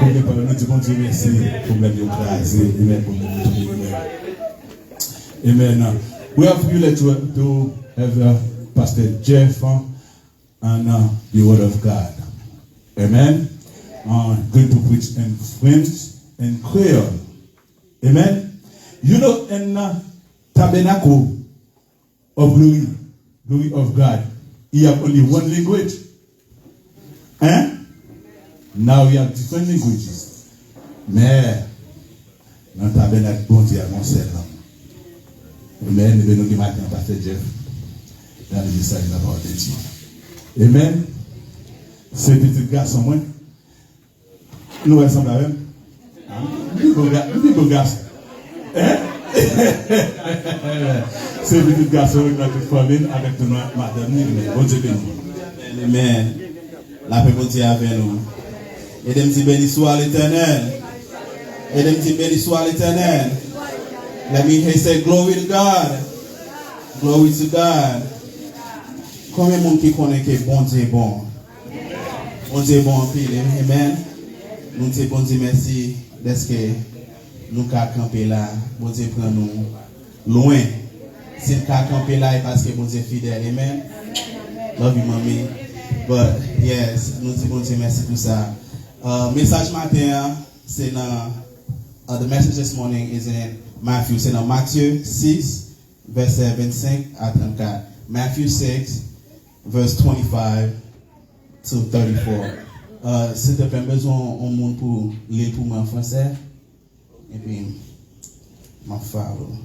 Premier par nous disons Dieu merci pour me écraser. Amen. Amen. We are privileged to have Pastor Jeff and the Word of God. Amen. Going to preach in French and Creole. Amen. You know, in Tabernacle of Glory of God, you have only one language. Now we have different languages. Mais, dans le tabernacle, bon Dieu, mon seul nom. Amen. Et nous disons matin, Pasteur Jeff, dans le message de la parole de Dieu. Amen. Ce petit garçon, moi, nous ressemblons à même. Nous beau garçon. Ce petit garçon, notre famille, avec notre madame, bon Dieu béni. Amen. La paix de Dieu avec nous. Et de me béni soit l'Éternel. Et de me béni soit l'Éternel. Let me hear say glory to God. Glory to God. Combien de monde qui connaît que bon Dieu est bon? Bon Dieu est bon en pile. Amen. Nous te bon Dieu merci d'être que nous avons campé là. Bon Dieu prend nous loin. Si nous avons campé là, c'est parce que bon Dieu est fidèle. Amen. Love you, mommy. But yes, nous te bon Dieu merci pour ça. Message matin, c'est dans the message this morning is in Matthew. C'est dans Matthieu 6, verset 25 à 34. Matthew 6, verse 25 to 34. S'il te plaît, besoin au monde pour lire pour moi en français. Et puis, ma femme.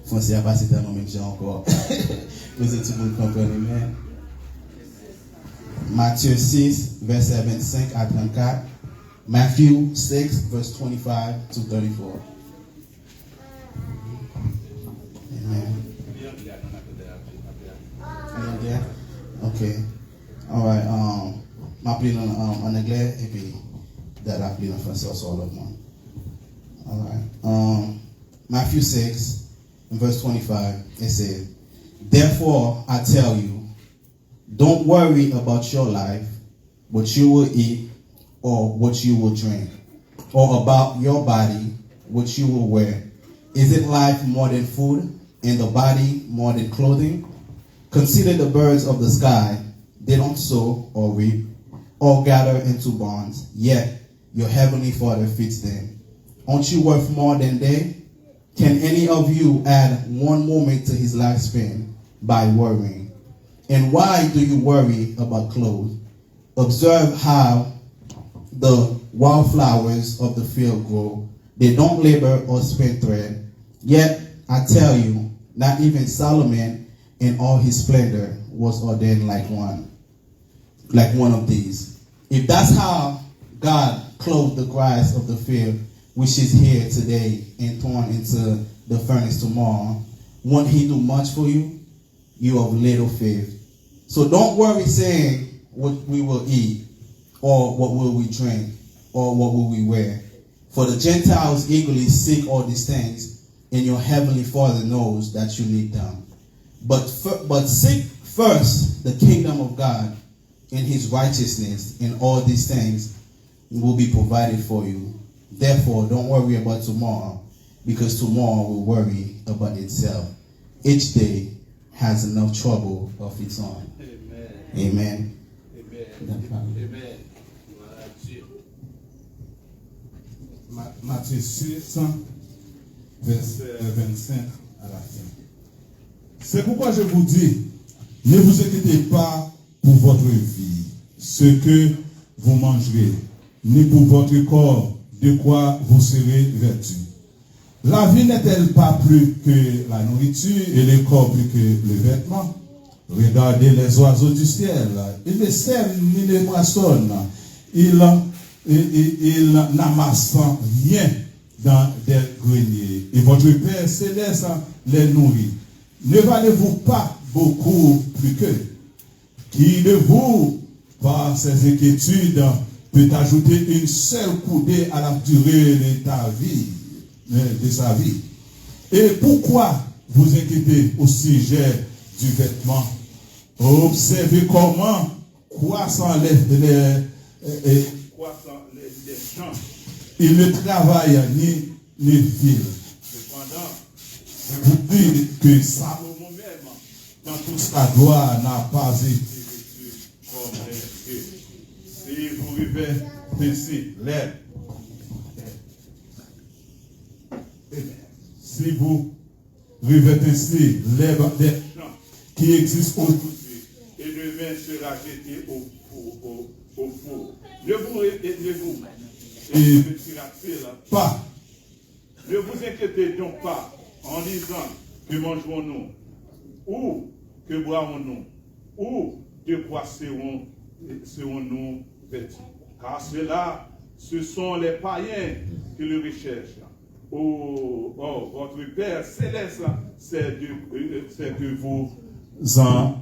Français a passé dans le même genre encore. Vous êtes tout le monde comprendre, amen. Matthieu 6, verset 25 à 34. Matthew 6, verse 25 to 34. Amen. Yeah. Okay. All right. M'appeler en anglais et puis d'appeler en français aussi all of one. All right. Matthew 6, verse 25. It says, "Therefore I tell you, don't worry about your life, what you will eat or what you will drink, or about your body, what you will wear. Is it life more than food, and the body more than clothing? Consider the birds of the sky. They don't sow or reap or gather into barns, yet your heavenly Father feeds them. Aren't you worth more than they? Can any of you add one moment to his lifespan by worrying? And why do you worry about clothes? Observe how the wildflowers of the field grow. They don't labor or spin thread. Yet I tell you, not even Solomon in all his splendor was ordained like one of these. If that's how God clothed the grass of the field, which is here today and thrown into the furnace tomorrow, won't he do much for you? You of little faith. So don't worry saying what we will eat, or what will we drink, or what will we wear. For the Gentiles eagerly seek all these things, and your heavenly Father knows that you need them. But seek first the kingdom of God and his righteousness, and all these things will be provided for you. Therefore, don't worry about tomorrow, because tomorrow will worry about itself. Each day has enough trouble of its own. Amen. Amen. Matthieu 6, verset 25 à la fin. C'est pourquoi je vous dis, ne vous inquiétez pas pour votre vie, ce que vous mangerez, ni pour votre corps, de quoi vous serez vêtus. La vie n'est-elle pas plus que la nourriture et le corps plus que le vêtement? Regardez les oiseaux du ciel. Ils ne sèment ni ne moissonnent. Ils n'amassent rien dans des greniers. Et votre Père céleste les nourrit. Ne valez-vous pas beaucoup plus qu'eux? Qui de vous, par ses inquiétudes, peut ajouter une seule coudée à la durée de sa vie? Et pourquoi vous inquiétez au sujet du vêtement? Observez comment croissant les Il ne travaille ni ville. Cependant, je vous dis que Salomon même, dans toute sa gloire, n'a pas été vêtu comme les eux. Si vous vivez ainsi, si vous vivez ainsi, les gens qui existent aujourd'hui, et demain sera jeté au four. Ne pas. Ne vous inquiétez donc pas en disant que mangerons-nous, ou que boirons-nous, ou de quoi serons-nous vêtus. Car cela, ce sont les païens qui le recherchent. Oh, votre Père céleste, c'est que vous en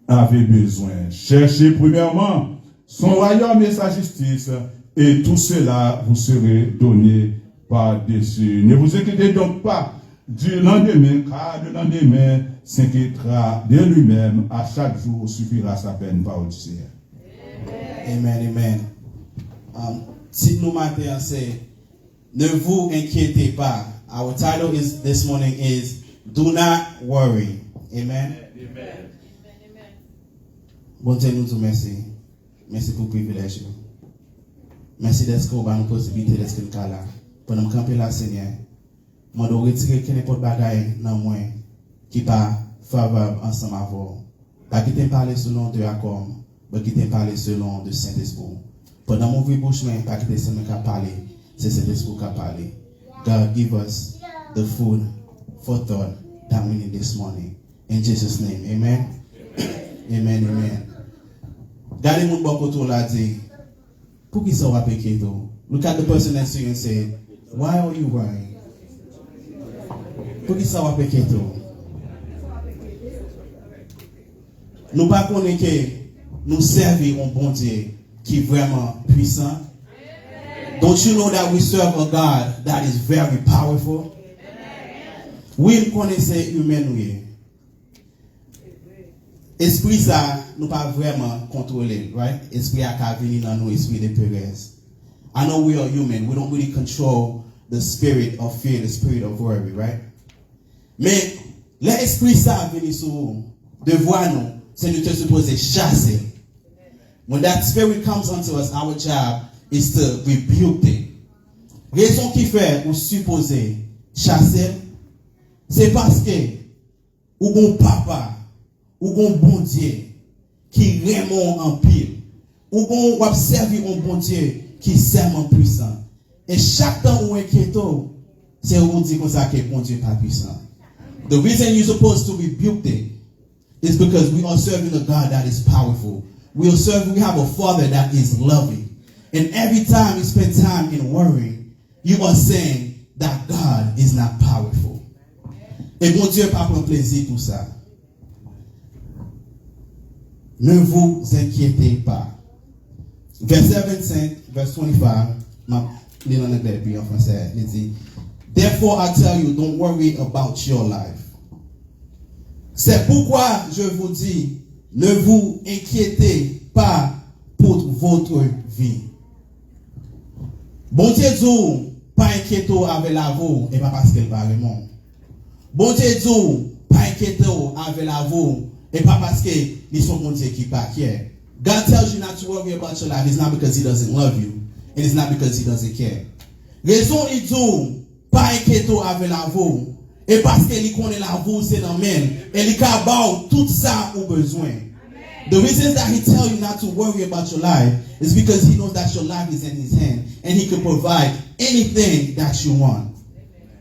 avez besoin. Cherchez premièrement son royaume et sa justice, et tout cela vous serait donné par-dessus. Ne vous inquiétez donc pas du lendemain, car le lendemain s'inquiétera de lui-même. À chaque jour suffira sa peine, parole du Seigneur. Amen, amen. Si nous matin, c'est ne vous inquiétez pas. Our title is this morning is Do Not Worry. Amen. Amen. Bon Dieu nous dit merci. Merci pour le privilège. Merci d'être qu'on a une possibilité d'être là. Pendant que camper là, Seigneur, je dois retirer n'importe bagaille dans moi qui pas favorable ensemble avec vous. Pas qui t'aime parler selon de accord, mais qui t'aime parler selon de Saint-Esprit. Pendant mon vie bouche, pas qui t'aime seulement parler, c'est Saint-Esprit qui a parlé. God, give us the food for thought that we need this morning. In Jesus' name, amen. Amen, amen. Gardez mon bon côté là dit, pour qui ça va péquer tout? Look at the person next to you and say, why are you worrying? Pour qui ça va péquer tout? Nous pas connaître que nous servons un bon Dieu qui est vraiment puissant. Don't you know that we serve a God that is very powerful? Oui, nous connaissons humain. Esprit ça, nous pas vraiment contrôler, right? Esprit a venir dans nous, esprit de Perez. I know we are human. We don't really control the spirit of fear, the spirit of worry, right? Mais l'esprit ça venir sur nous, devoir nous, c'est nous te supposer chasser. When that spirit comes onto us, our job is to rebuke it. Raison qui fait ou supposer chasser, c'est parce que ou bon papa, ou bon bon Dieu qui vraiment en pile, ou bon observe un bon Dieu qui sème en puissant. Et chaque temps où inquiète, c'est où on dit comme ça que bon Dieu pas puissant. The reason you're supposed to rebuke it is because we are serving a God that is powerful. We have a Father that is loving. And every time you spend time in worrying, you are saying that God is not powerful. Et bon Dieu pas prendre plaisir pour ça. Ne vous inquiétez pas. Verset 25, verse 25, il en anglais puis en français, il dit, Therefore I tell you, don't worry about your life. C'est pourquoi je vous dis, ne vous inquiétez pas pour votre vie. Bon Dieu dit, pas inquiétez avec la vous, et pas parce qu'elle va le monde. Bon Dieu dit, pas inquiétez avec la vous, et pas parce que ils sont bon Dieu qui pas care. God tells you not to worry about your life. It's not because He doesn't love you, and it's not because He doesn't care. Raison il dit, pas inquiétez avec la vous, et parce qu'il connaît la vous, c'est dans même, et il capable tout ça au besoin. The reason that He tells you not to worry about your life is because He knows that your life is in His hand, and He can provide anything that you want.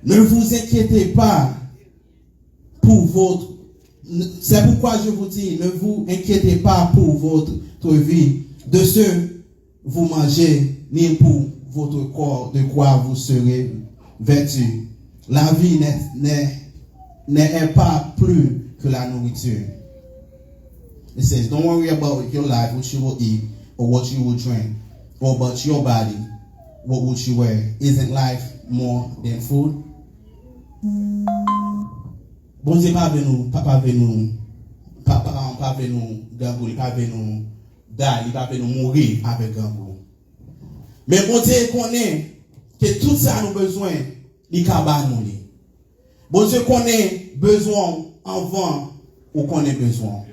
Ne vous inquiétez pas pour votre. C'est pourquoi je vous dis, ne vous inquiétez pas pour votre vie, de ce vous mangez, ni pour votre corps, de quoi vous serez vêtus. La vie n'est pas plus que la nourriture. It says, don't worry about your life, what you will eat, or what you will drink, or about your body, what would you wear. Isn't life more than food? Bon Dieu pas nous gangou, il pas nous die, il pas nous mourir avec gangou. Mais bon Dieu connaît que tout ça nous besoin, il cabane nous. Bon Dieu connaît besoin avant ou connaît besoin.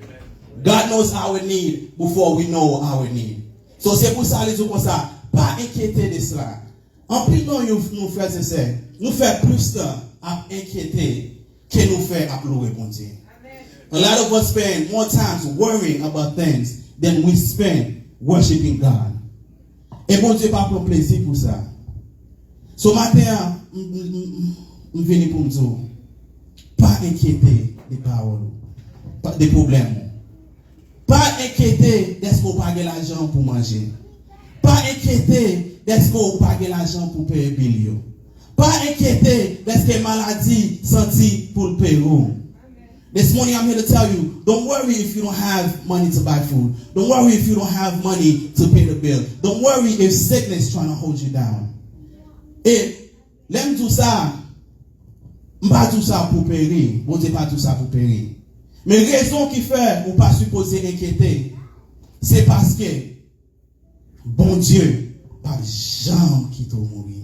God knows our need before we know our need. So c'est pour ça les gens comme ça, pas inquiéter de cela. En plus non nous frères et sœurs, nous faisons plus à inquiéter que nous faisons à louer bon Dieu. A lot of us spend more time worrying about things than we spend worshiping God. Et bon Dieu pas prendre plaisir pour ça. Ce matin, je viens pour me dire, pas inquiéter des paroles, des problèmes. Pas inquiéter d'est-ce qu'on pas l'argent pour manger. Pas inquiéter d'est-ce qu'on pas l'argent pour payer billet. Pas inquiéter d'est-ce que maladie senti pour le payer. This morning I'm here to tell you, don't worry if you don't have money to buy food. Don't worry if you don't have money to pay the bill. Don't worry if sickness is trying to hold you down. Et l'aime tout ça, pas tout ça pour périr. Bon Dieu pas tout ça pour périr. Mais raison qui fait ou pas supposé inquiéter, c'est parce que bon Dieu pas jamais qui t'a mourir.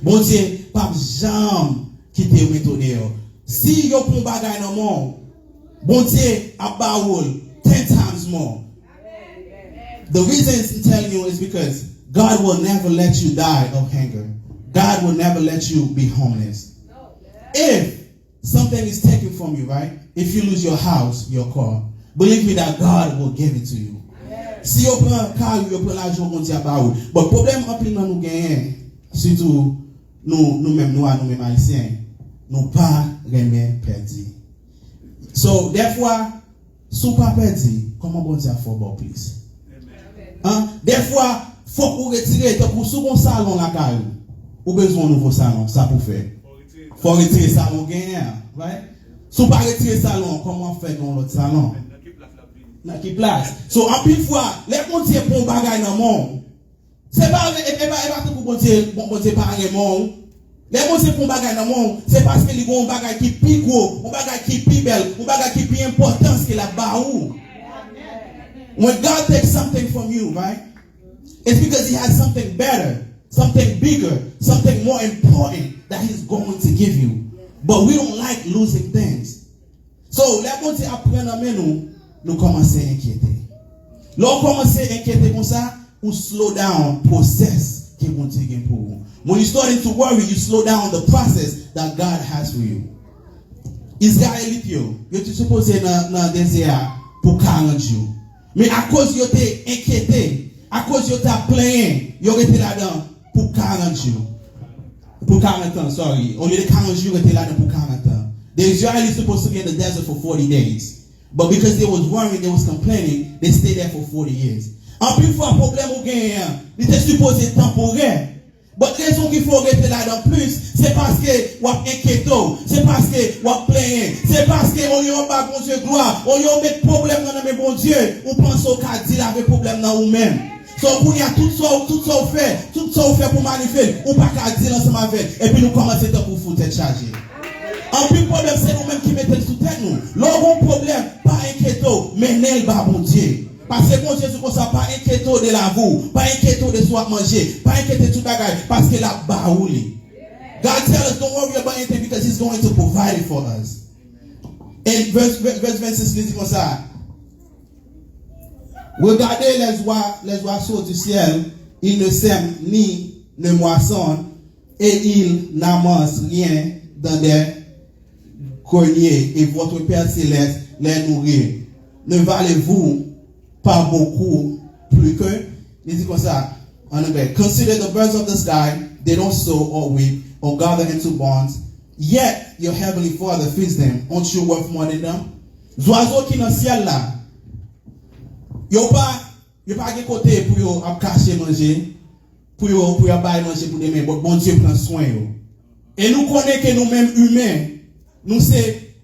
Bon Dieu pas jamais qui t'a retourné. Si yo prend bagay dans monde, bon Dieu a baoul 10 times more. The reason I'm telling you is because God will never let you die of hunger. God will never let you be homeless. If something is taken from you, right? If you lose your house, your car, believe me that God will give it to you. Si vous prenez un car, vous prenez l'argent, bon Dieu a baoul. Mais le problème en plus nous gagnons, surtout nous-mêmes noirs, nous-mêmes haïtiens, nous pas jamais perdu. So, des fois, si vous pas perdu, comment bon Dieu a fait bon plus? Hein? Des fois, faut qu'on retire, pour sous un salon la caillou, ou besoin de nouveau salon, ça pour faire. Faut retirer salon gagnant, right? Si vous pas retirer salon, comment faire dans l'autre salon? Dans quelle place? So, en plus fois, les bon Dieu pour bagay dans le monde, c'est pas pour bon Dieu pas le monde. Les bon Dieu pour bagay dans le monde, c'est parce que les ont bagay qui plus gros, un bagay qui plus belle, un bagay qui plus important que la baou. When God takes something from you, right? It's because He has something better, something bigger, something more important that He's going to give you. But we don't like losing things. So, les bon Dieu apprennent à nous commencer à inquiéter. Lorsqu'on commence à inquiéter comme ça, on slow down process que bon Dieu gagne pour vous. When you're starting to worry, you slow down the process that God has for you. Israélite, vous êtes supposé dans désert pour 40 jours. Mais à cause de t'es inquiété, à cause de t'as plaint, vous êtes là-dedans pour 40 jours. Pour 40 ans, sorry. Au lieu de 40 jours, vous êtes là-dedans pour 40 ans. The Israelites supposed to be in the desert for 40 days. But because they was worrying, they was complaining, they stayed there for 40 years. En plus, fois problème au gain, il était supposé temporaire. But raison qu'il faut rester là-dedans plus, c'est parce que vous inquiéto, c'est parce que vous plaignez, c'est parce que on y a pas bon Dieu gloire, on y a mettre problème dans le bon Dieu, on pense au cas d'il avait problème dans vous-même. So, il y a tout ça fait pour magnifier, on pas qu'à dire ensemble avec, et puis nous commençons pour foutre être chargé. En plus, le problème, c'est nous-mêmes qui mettons sous terre nous. L'autre problème, pas inquiéto, mais n'est pas bon Dieu. Parce que bon Dieu, c'est comme ça, pas inquiéto de la boue, pas inquiéto de soit manger, pas inquiéto de tout bagage, parce que la baouli. God tell us, don't worry about anything because He's going to provide it for us. Et verse 26 dit comme ça. Regardez les oiseaux du ciel, ils ne sèment ni ne moissonnent, et ils n'amassent rien dans des greniers, et votre Père céleste les nourrit. Ne valez-vous pas beaucoup plus que? Il dit comme ça en anglais. Consider the birds of the sky, they don't sow or reap or gather into barns, yet your heavenly Father feeds them. Aren't you worth more than them? Oiseaux qui dans le ciel là, yo pas de côté pour yo cacher manger, pour yo bailler manger pour demain, mais bon Dieu prend soin yo. Et nous connaissons que nous-mêmes humains, nous c'est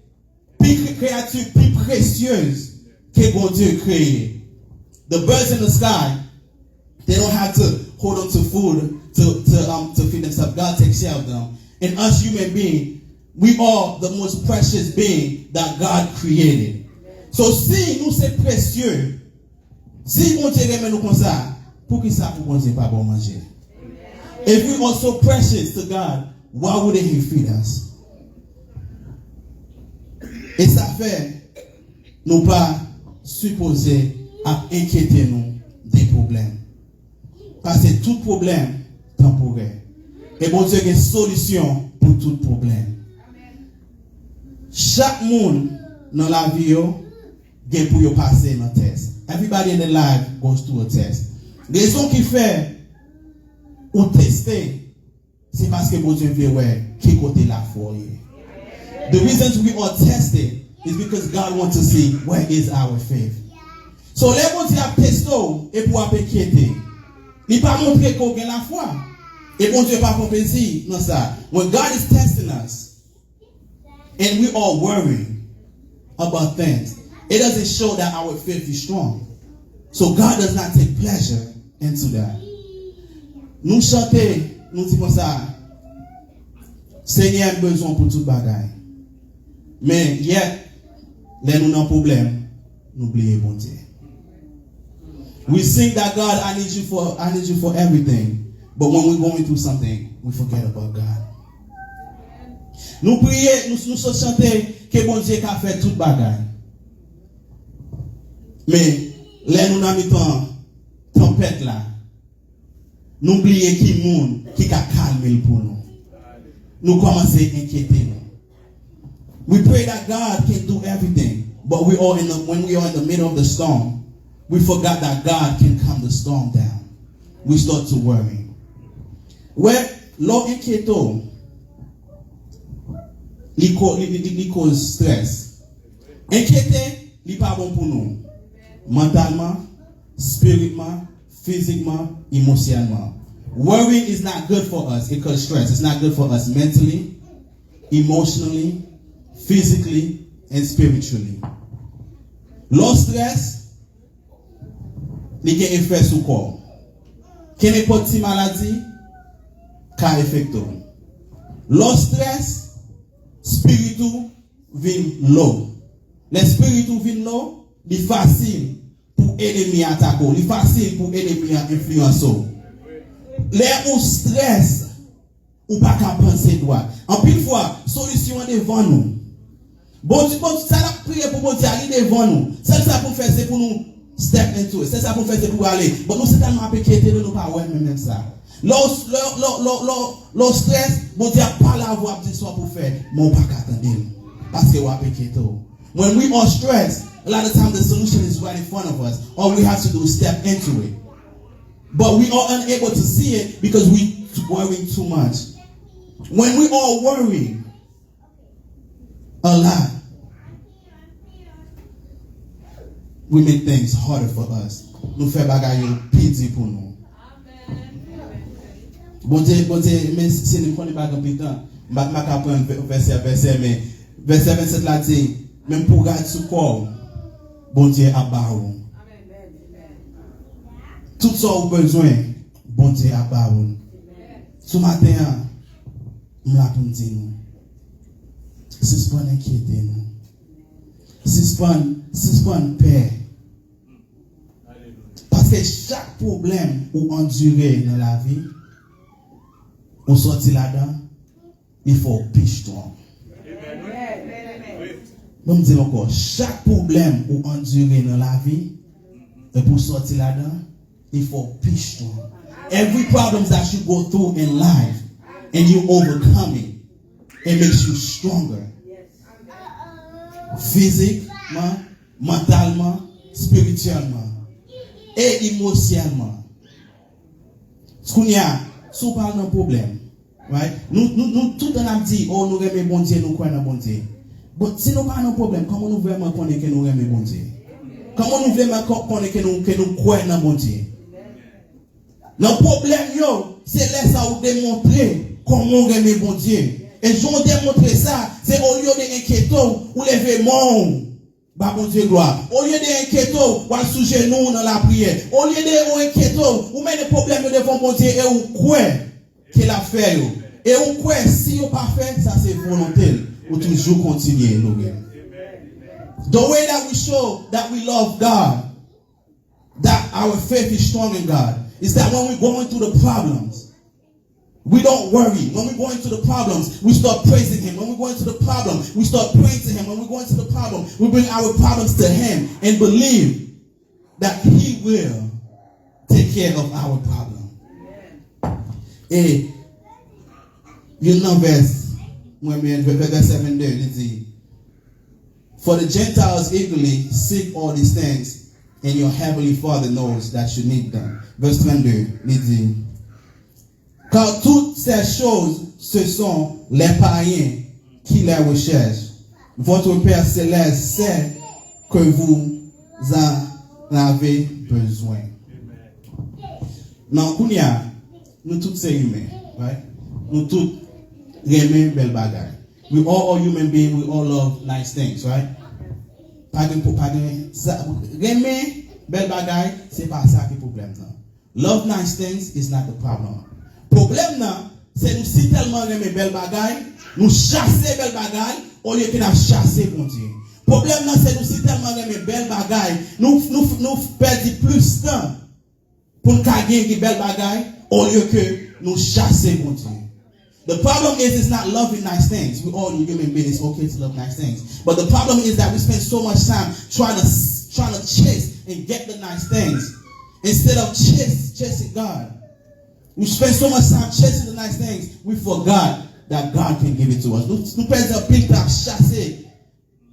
plus créatures plus précieuses que bon Dieu créé. The birds in the sky, they don't have to hold on to food to feed themselves. God takes care of them. And us human beings, we are the most precious being that God created. So si nous c'est précieux, si bon Dieu remet nous comme ça, pour qui ça pour bon Dieu pas bon manger? If we are so precious to God, why wouldn't He feed us? Et ça fait, nous pas supposer à inquiéter nous des problèmes. Parce que tout problème temporaire. Et bon Dieu a une solution pour tout problème. Chaque monde dans la vie a pour passer un test. Everybody in the life goes through a test. Raison qui fait ou tester, c'est parce que bon Dieu veut voir qui côté la foi. The reasons we are tested is because God wants to see where is our faith. So les bon Dieu a testé et pour inquiéter. Il pas montrer qu'on a la foi. Et bon Dieu pas pour plaisir non ça. When God is testing us and we are worrying about things, it doesn't show that our faith is strong. So God does not take pleasure into that. Nous chantons, nous disons ça. Seigneur a besoin pour toute bagaille. Mais yet, les nous avons un problème, nous oublions bon Dieu. We sing that God, I need you for everything. But when we're going through something, we forget about God. Nous prions, nous chantons que bon Dieu a fait toute bagaille. Mais là nous avons une tempête là. Nous oublions qui monde qui a calmé pour nous. Nous commençons à inquiéter. We pray that God can do everything, but when we are in the middle of the storm, we forgot that God can calm the storm down. We start to worry. Well, l'eau inquiéto, il cause stress. Inquiéter, il pas bon pour nous. Mentalement, spirituellement, physiquement, emotionnellement. Worrying is not good for us. It causes stress. It's not good for us mentally, emotionally, physically, and spiritually. Low stress, il y a un effet sur le corps. Quelle est petite maladie? Ka effecto. Low stress, spiritual vin low. Les spiritual vin low, c'est facile pour ennemi attaquer, c'est facile pour ennemi influencer. Les ou stress, ou pas qu'à penser droit. En pile fois, solution devant nous. Bon Dieu, ça la prière pour bon Dieu aller devant nous. C'est ça pour faire, c'est pour nous step into it. C'est ça pour faire, c'est pour aller. Bon, nous c'est tellement inquiétés de nous pas ouais même ça. Le stress, bon Dieu pas la voix soit pour faire, mais on pas qu'attendre. Parce que on inquiété. When we are stressed, a lot of times the solution is right in front of us. All we have to do is step into it. But we are unable to see it because we worry too much. When we are worrying a lot, we make things harder for us. Nous faisons bagaille pitié pour nous. Bon Dieu, mais si nous prenons pas de temps, je ne vais pas prendre verset, mais verset 27 là dit, même pour garder ce corps, bon Dieu a barré. Tout ça au besoin, bon Dieu a barré. Ce matin, je vais vous dire, c'est pas inquiéter nous. C'est pas une paix. Parce que chaque problème ou endurer dans la vie, on sortit là-dedans, il faut piche toi. Je me dis encore, chaque problème ou endurer dans la vie, et pour sortir là-dedans, il faut piche toi. Every problem that you go through in life and you overcome it makes you stronger. Physiquement, mentalement, spirituellement et émotionnellement. Ce qu'on y a, si on parle d'un problème, right? Nous tout le temps dit, oh, nous aimons bon Dieu, nous croyons dans bon Dieu. Mais si nous parlons d'un problème, comment nous vraiment connaissons que nous aimons bon Dieu? Comment nous vraiment connaissons que nous croyons dans bon Dieu? Le problème, c'est laisser vous démontrer comment on aime bon Dieu. Et j'en démontrer ça, c'est au lieu d'inquiéter ou lever mon bah bon Dieu gloire. Au lieu d'inquiéter ou à sous genou dans la prière. Au lieu d'inquiéter ou mettre des problèmes devant bon Dieu et ou quoi qu'il a fait. Et ou quoi si on pas fait, ça c'est volonté. Ou toujours continuer. The way that we show that we love God, that our faith is strong in God, is that when we're going through the problems, We don't worry. When we go into the problems, we start praising him. When we go into the problem, we start praying to him. When we go into the problem, we bring our problems to him and believe that he will take care of our problem. Et you know verse 7 there, it says, for the Gentiles eagerly seek all these things, and your heavenly Father knows that you need them. Verse 22, il dit, car toutes ces choses, ce sont les païens qui les recherchent. Votre Père Céleste sait que vous en avez besoin. Now, Kounia, nous tous sommes humains, right? Nous tous aimons belle bagaille. We all are human beings, we all love nice things, right? Aimer belle bagaille, c'est pas ça qui est le problème. Love nice things is not the problem. Problème là, c'est nous si tellement aimer belle bagaille, nous chasser belle bagaille au lieu que nous chasser bon Dieu. Problème là, c'est nous si tellement aimer belle bagaille, nous perdons plus de temps pour nous gagner belle bagaille au lieu que nous chasser bon Dieu. The problem is it's not loving nice things. We all human beings, it's okay to love nice things. But the problem is that we spend so much time trying to chase and get the nice things instead of chasing God. We spend so much time chasing the nice things, we forgot that God can give it to us. Nous perdons pile temps chasser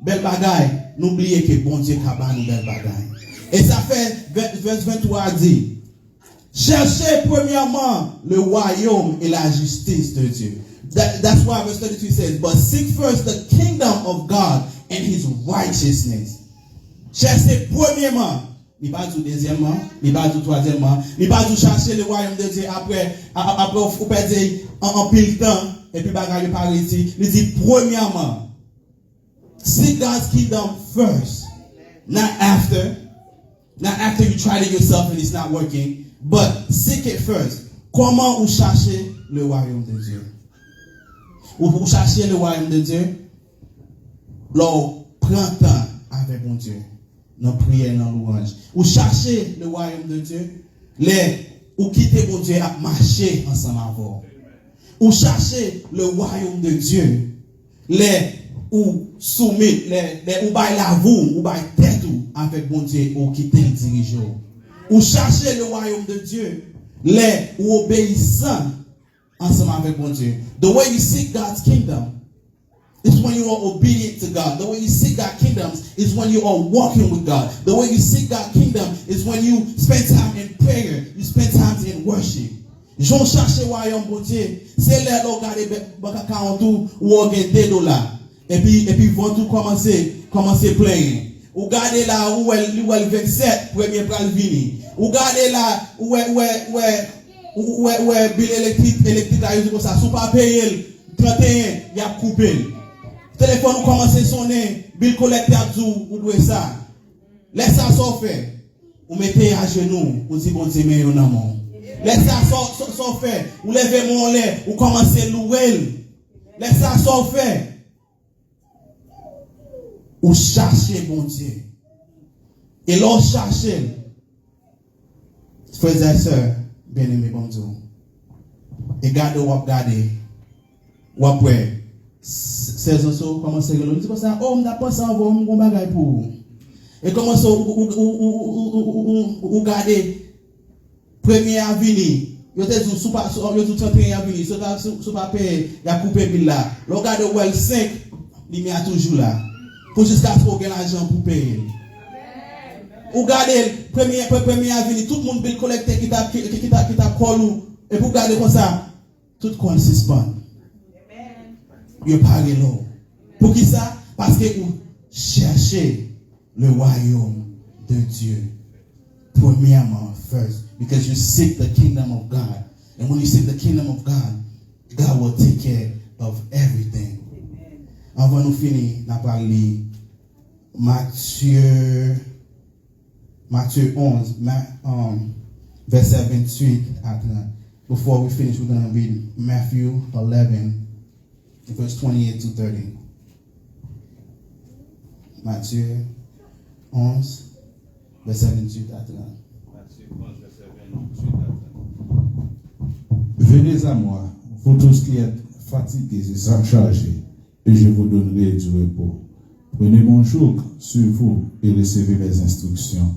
belle bagaille, n'oubliez que bon Dieu cabane belle bagaille. Et ça fait verse 23 dit, cherchez premièrement le royaume et la justice de Dieu. That's why verse 32 says, but seek first the kingdom of God and his righteousness. Cherchez premièrement, il pas tout deuxièmement, il pas tout troisièmement, il pas tout chercher le royaume de Dieu après vous perdez en pile temps et puis bagaille par ici. Il dit premièrement, seek God's kingdom first, not after you tried it yourself and it's not working. But seek it first. Comment vous cherchez le royaume de Dieu? Vous cherchez le royaume de Dieu? L'on prend temps avec mon Dieu. Nos prières, nos louanges. Vous cherchez le royaume de Dieu? Vous quittez mon Dieu à marcher ensemble avec vous. Vous cherchez le royaume de Dieu? Ou soumettez, ou baillez la vous, ou baillez tête avec mon Dieu, ou quittez le dirigeant. Ou chercher le royaume de Dieu, ou obéissant ensemble avec mon Dieu. The way you seek God's kingdom is when you are obedient to God. The way you seek God's kingdom is when you are walking with God. The way you seek God's kingdom is when you spend time in prayer, you spend time in worship. J'en cherche le royaume de Dieu, c'est là où regarder baka 40 ou $2 et puis vont tout commencer plein. Ou gardez là où elle 27 premier pral vini. Ou gardez là où bill électrique là comme ça sous pas payer 31 il a coupé. Téléphone commence à sonner, bill collecteur ou doit ça. Laisse ça sortir. Ou mettez à genoux, ou dit bon Dieu mais on amour. Laisse ça sortir. Ou levez mon lait, ou commencez à louer. Laisse ça sortir. Ou chercher bon Dieu. Et l'on chercher. Frères et sœurs, bien aimés, bon Dieu. Et gardez ou gardez. Ou après. C'est ça, comment c'est que l'on dit comme ça, oh, on n'a pas ça, on va bagaille pour. Et comment ça, ou gardez. Premier avenue. Yo te sous pas, yo tout 31 avenue. Sous pas payer, y a coupé bill là. L'on garde well 5, il met toujours là. Pour jusqu'à ce qu'on ait l'argent pour payer. Ou gardez premier avenue, tout le monde bill collecté qui t'a collé et pour garder comme ça, tout le monde suspend. Vous parlez là. Pour qui ça? Parce que vous cherchez le royaume de Dieu. Premièrement, first. Because you seek the kingdom of God. And when you seek the kingdom of God, God will take care of everything. Avant nous finir, nous parlons Matthieu 11, verset 28 à 30. Before we finish, we're going to read Matthew 11, verse 28 to 30. Matthieu 11, verset 28 à 30. Venez à moi, Pour tous qui êtes fatigués et surchargés, et je vous donnerai du repos. Prenez mon joug sur vous et recevez mes instructions,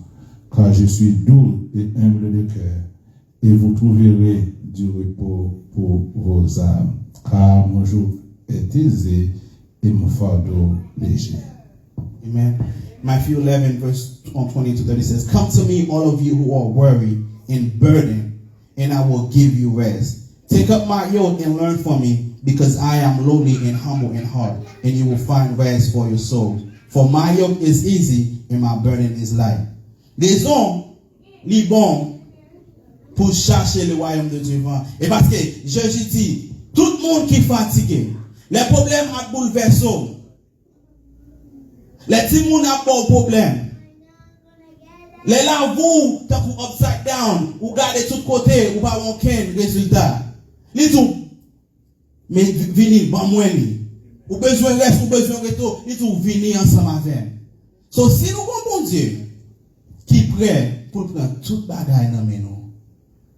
car je suis doux et humble de cœur, et vous trouverez du repos pour vos âmes, car mon joug est aisé et mon fardeau léger. Amen. Matthew 11, verse 20 to 30 says, "Come to me, all of you who are worried and burdened, and I will give you rest. Take up my yoke and learn from me, because I am lowly and humble in heart, and you will find rest for your soul. For my yoke is easy and my burden is light." Les hommes, les bons, pour chercher le royaume de Dieu. Et parce que, je dis, tout le monde qui est fatigué, les problèmes à bouleverser, les petits monde a pas de problème. Les là, vous, t'as pour upside down, vous gardez tout côté, vous pas aucun résultat. Les tout, mais venez, bon moi, vous besoin de reste, vous besoin de retour, les tout, venez ensemble avec. So, si nous avons bon Dieu, qui est prêt pour prendre toute bagaille dans nous,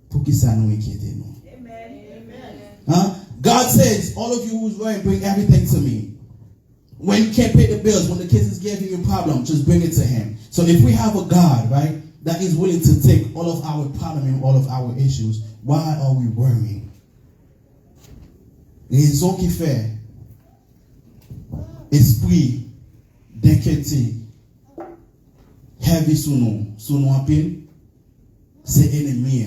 pour que ça nous inquiète nous. Huh? God says, all of you who's worried, bring everything to me. When you can't pay the bills, when the kids is giving you a problem, just bring it to him. So if we have a God, right, that is willing to take all of our problem and all of our issues, why are we worrying? Raison qui fait esprit d'inquiétude heavy sur nous en pile, c'est ennemi.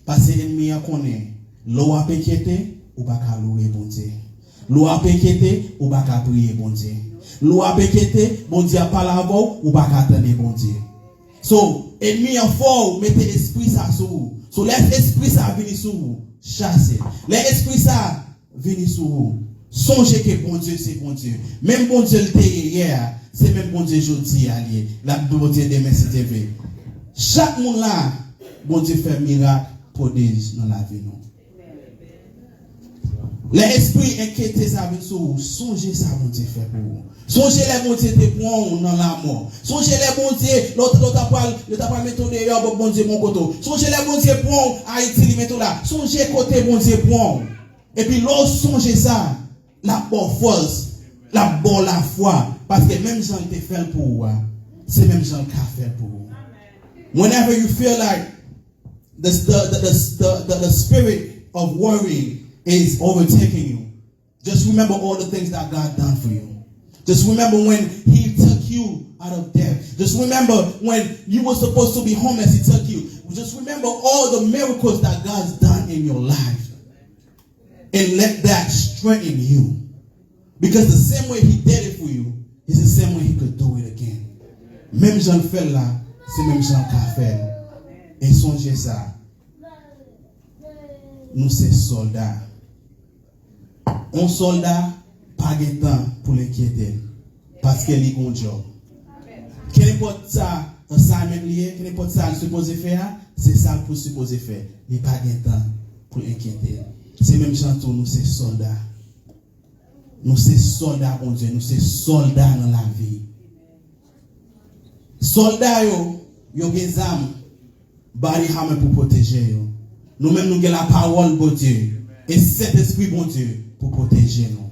Parce que ennemi connaît l'eau a péquité ou pas qu'à louer bon Dieu. L'eau a péquité ou pas qu'à prier bon Dieu. L'eau a péquité, bon Dieu a parlé avant ou pas qu'à attendre bon Dieu. So, ennemi en fort, mettez esprit ça sur vous. So, laisse esprit ça venir sur vous. Chassez. Laisse esprit ça venir sur vous. Songez que bon Dieu, c'est bon Dieu. Même bon Dieu le était hier, c'est même bon Dieu aujourd'hui allié. La bon Dieu demain c'est vrai. Chaque monde là, bon Dieu fait miracle, prodige dans la vie nous. L'esprit inquiété ça vient sur vous. Songez ça bon Dieu fait pour vous. Songez les bon Dieu te prend dans la mort. Songez les bon Dieu, l'autre pas mettre dehors bon Dieu mon côté. Songez les bon Dieu prend Haïti li mettre là. Songez côté bon Dieu prend. Et puis l'autre songez ça, la bonne force, la bonne la foi parce que même Jean était fait pour vous. C'est même Jean qui a fait pour vous. Whenever you feel like the spirit of worry is overtaking you, just remember all the things that God done for you. Just remember when he took you out of debt. Just remember when you were supposed to be homeless, he took you. Just remember all the miracles that God's done in your life. And let that strengthen you. Because the same way he did it for you, is the same way he could do it again. Même Jean le fait là, c'est même Jean qui a fait. Et songez ça. Nous sommes soldats. Un soldat, pas de temps pour l'inquiéter. Parce qu'il est un job. Quel importe ça, assignment lié, quel importe ça, il supposé faire, c'est ça qu'il supposé faire. Il n'y a pas de temps pour l'inquiéter. C'est même chanteur, nous sommes soldats. Nous sommes soldats, mon Dieu, nous sommes soldats dans la vie. Soldats, yo ont des armes, bari hammer pour protéger. Nous-mêmes, nous avons la parole, bon Dieu. Et cet esprit, bon Dieu, pour protéger nous.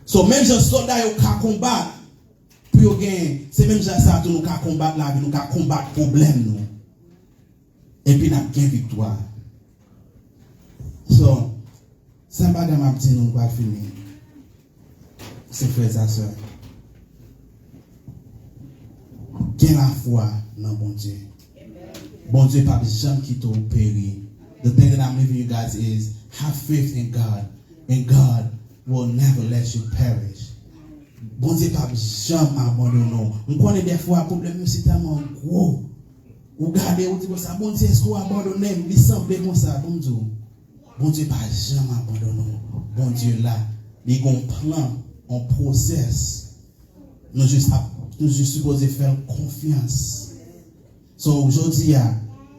So, même les soldats, yo ka combattre, pour yo gagner, c'est même ça, nous ka combattre la vie, nous ka combattre problème, nous. Et puis, nous avons gagné victoire. So, c'est pas de ma petite nous va finir. C'est frères et sœurs. Quelle la foi dans bon Dieu. Bon Dieu pas jamais quitter au péri. The thing that I'm leaving you guys is have faith in God, and God will never let you perish. Bon Dieu pas jamais abandonner. On connaît des fois problème c'est tellement gros. Vous regardez vous dites ça bon Dieu est-ce qu'on abandonne, il semble comme ça bon Dieu. Bon Dieu pas jamais abandonné. Bon Dieu là, il a un plan, un process. Nous juste supposés faire confiance. So aujourd'hui,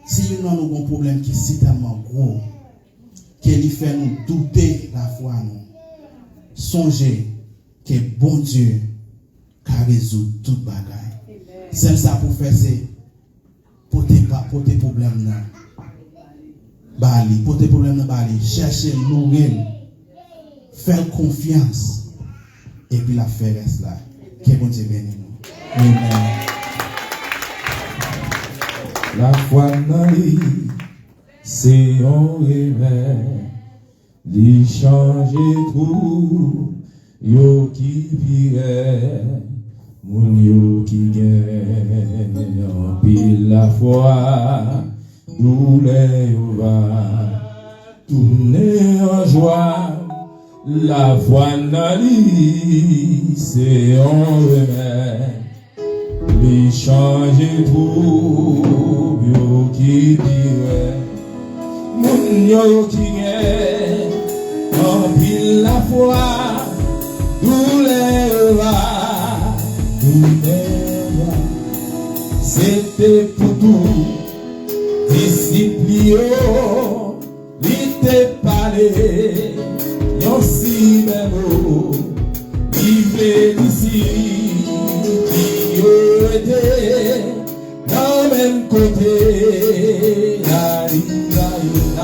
si nous avons un problème qui est si tellement gros, qu'il fait nous douter la foi nous, songez que bon Dieu a résolu toute bagaille. C'est ça pour faire c'est porter problème là. Bali, porter problème dans Bali, chercher louer, faire confiance, et puis la faire reste là. Que bon Dieu bénisse nous. Amen. La foi dans lui, c'est un réveil, lui changer tout, yo qui virait, mon yo qui gagne, en pile la foi, douleur yo va, tourner en joie, la foi dans lui, c'est un réveil. Les changer tout, yo qui dirait, mon yo qui gagne, en pile la foi, douleur va, c'était pour tout, disciple yo, l'ité parlé, yon si même, qui fait d'ici. Dans le même côté, la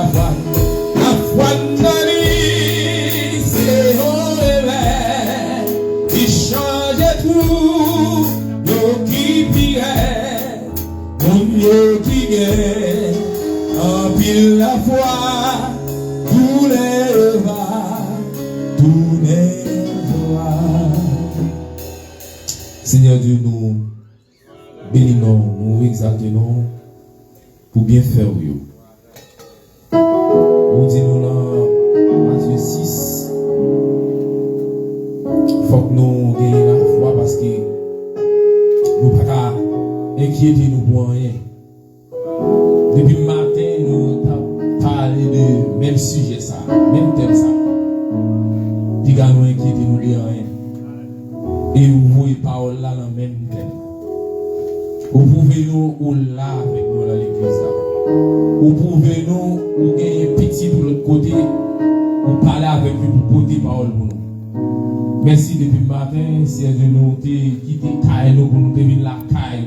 foi dans lui, c'est un réveil, il change tout, yo qui pirait, mon yo qui gagne, en pile la foi, tous les voix. Seigneur Dieu, nous bénissons, nous exaltons pour bien faire. Nous disons dans Matthieu 6, il faut que nous gagnions la foi parce que nous ne pouvons pas inquiéter nous pour rien. Depuis le matin, nous avons parlé de même sujet, ça, même thème. Ça. Nous avons inquiété nous de rien. Et vous voyez parole là dans le même thème. Vous pouvez nous ou là avec nous dans l'église là. Vous pouvez nous ou gagner petit de l'autre côté ou parler avec lui pour porter parole pour nous. Merci depuis le matin, c'est de nous quitter caille nous pour nous devenir la caille.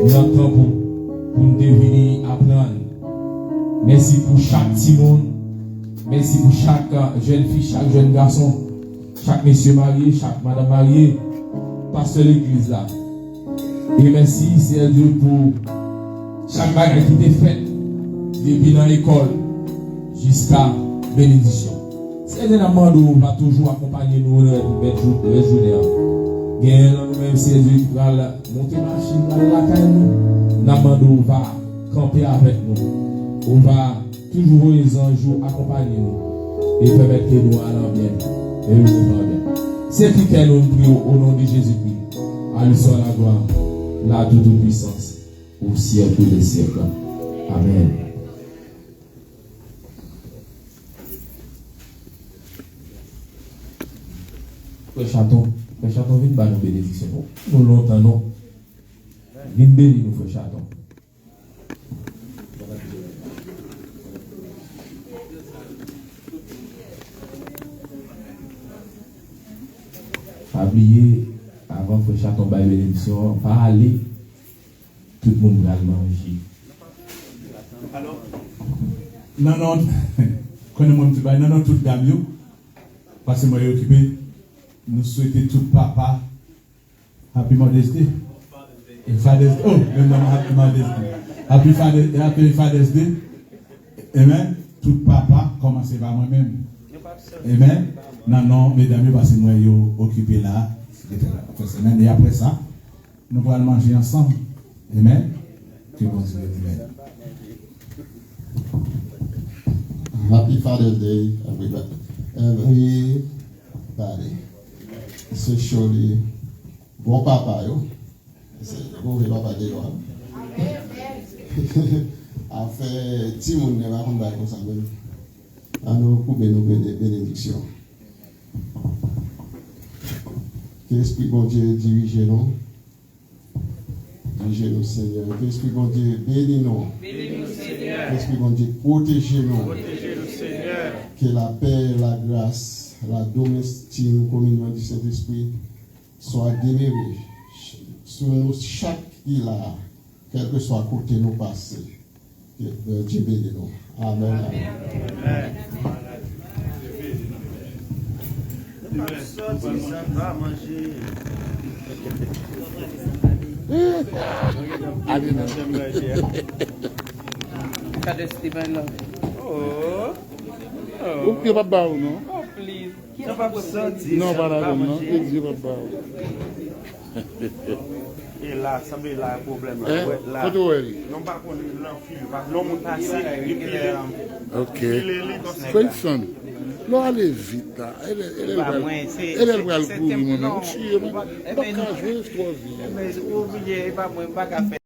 Nous attendons pour nous devenir apprendre. Merci pour chaque petit monde. Merci pour chaque jeune fille, chaque jeune garçon. Chaque monsieur marié, chaque madame mariée, pasteur de l'église là. Et merci, c'est Dieu pour chaque bagage qui est fait depuis dans l'école jusqu'à bénédiction. C'est un amant qui va toujours accompagner nous dans les journées. Même si Dieu va monter machine, va la caille nous, Namando va camper avec nous. On va toujours les anges accompagner nous et permettre que nous allons bien. Et nous allons bien. C'est qui nous prions au nom de Jésus-Christ. À lui soit la gloire, la toute puissance, au siècle des siècles. Amen. Frère Chaton, viens nous bénédiction. Nous l'entendons. Viens bénir nous, Frère Chaton. Pas oublier, avant que Chaton baille bénédiction, pas aller, tout le monde va manger. Non, connais-moi, non, tout gamme, parce que moi, je suis occupé, nous souhaitons tout papa, Happy Mother's Day. Et Father's Day. Oh, même Happy Mother's Day. Happy Father's Day. Amen. Tout papa, commencez par moi-même. Amen. Non, mesdames, parce que moi, je suis occupé là. Et après ça, nous allons manger ensemble. Amen. Que bon Dieu. Amen. Happy Father's Day, everybody. Especially, bon papa, yo. C'est bon papa de yo. A fait, si mon ne va pas comme ça, à nous couper nos bénédictions. Que l'Esprit bon Dieu dirige nous. Dirige nous, Seigneur. Que l'Esprit bon Dieu bénisse nous. Que l'Esprit bon Dieu protège nous. Que la paix, la grâce, la domestique communion du Saint-Esprit soit demeurée sur nous chaque là, quel que soit côté nous passer. Dieu bénit nous. Amen. Ou ki pa ba ou non? Oh, please. Non, pas la donne, non? Et Dieu va ba ou. Et là, ça veut là un problème. Là. Photo est. Non, pas qu'on l'enfile. L'homme passé, Ok. Fais son. Là, allez vite là. Elle est le courir, moi-même. Je suis pas jouer, je crois. mais oubliez, pas moi, pas qu'à faire.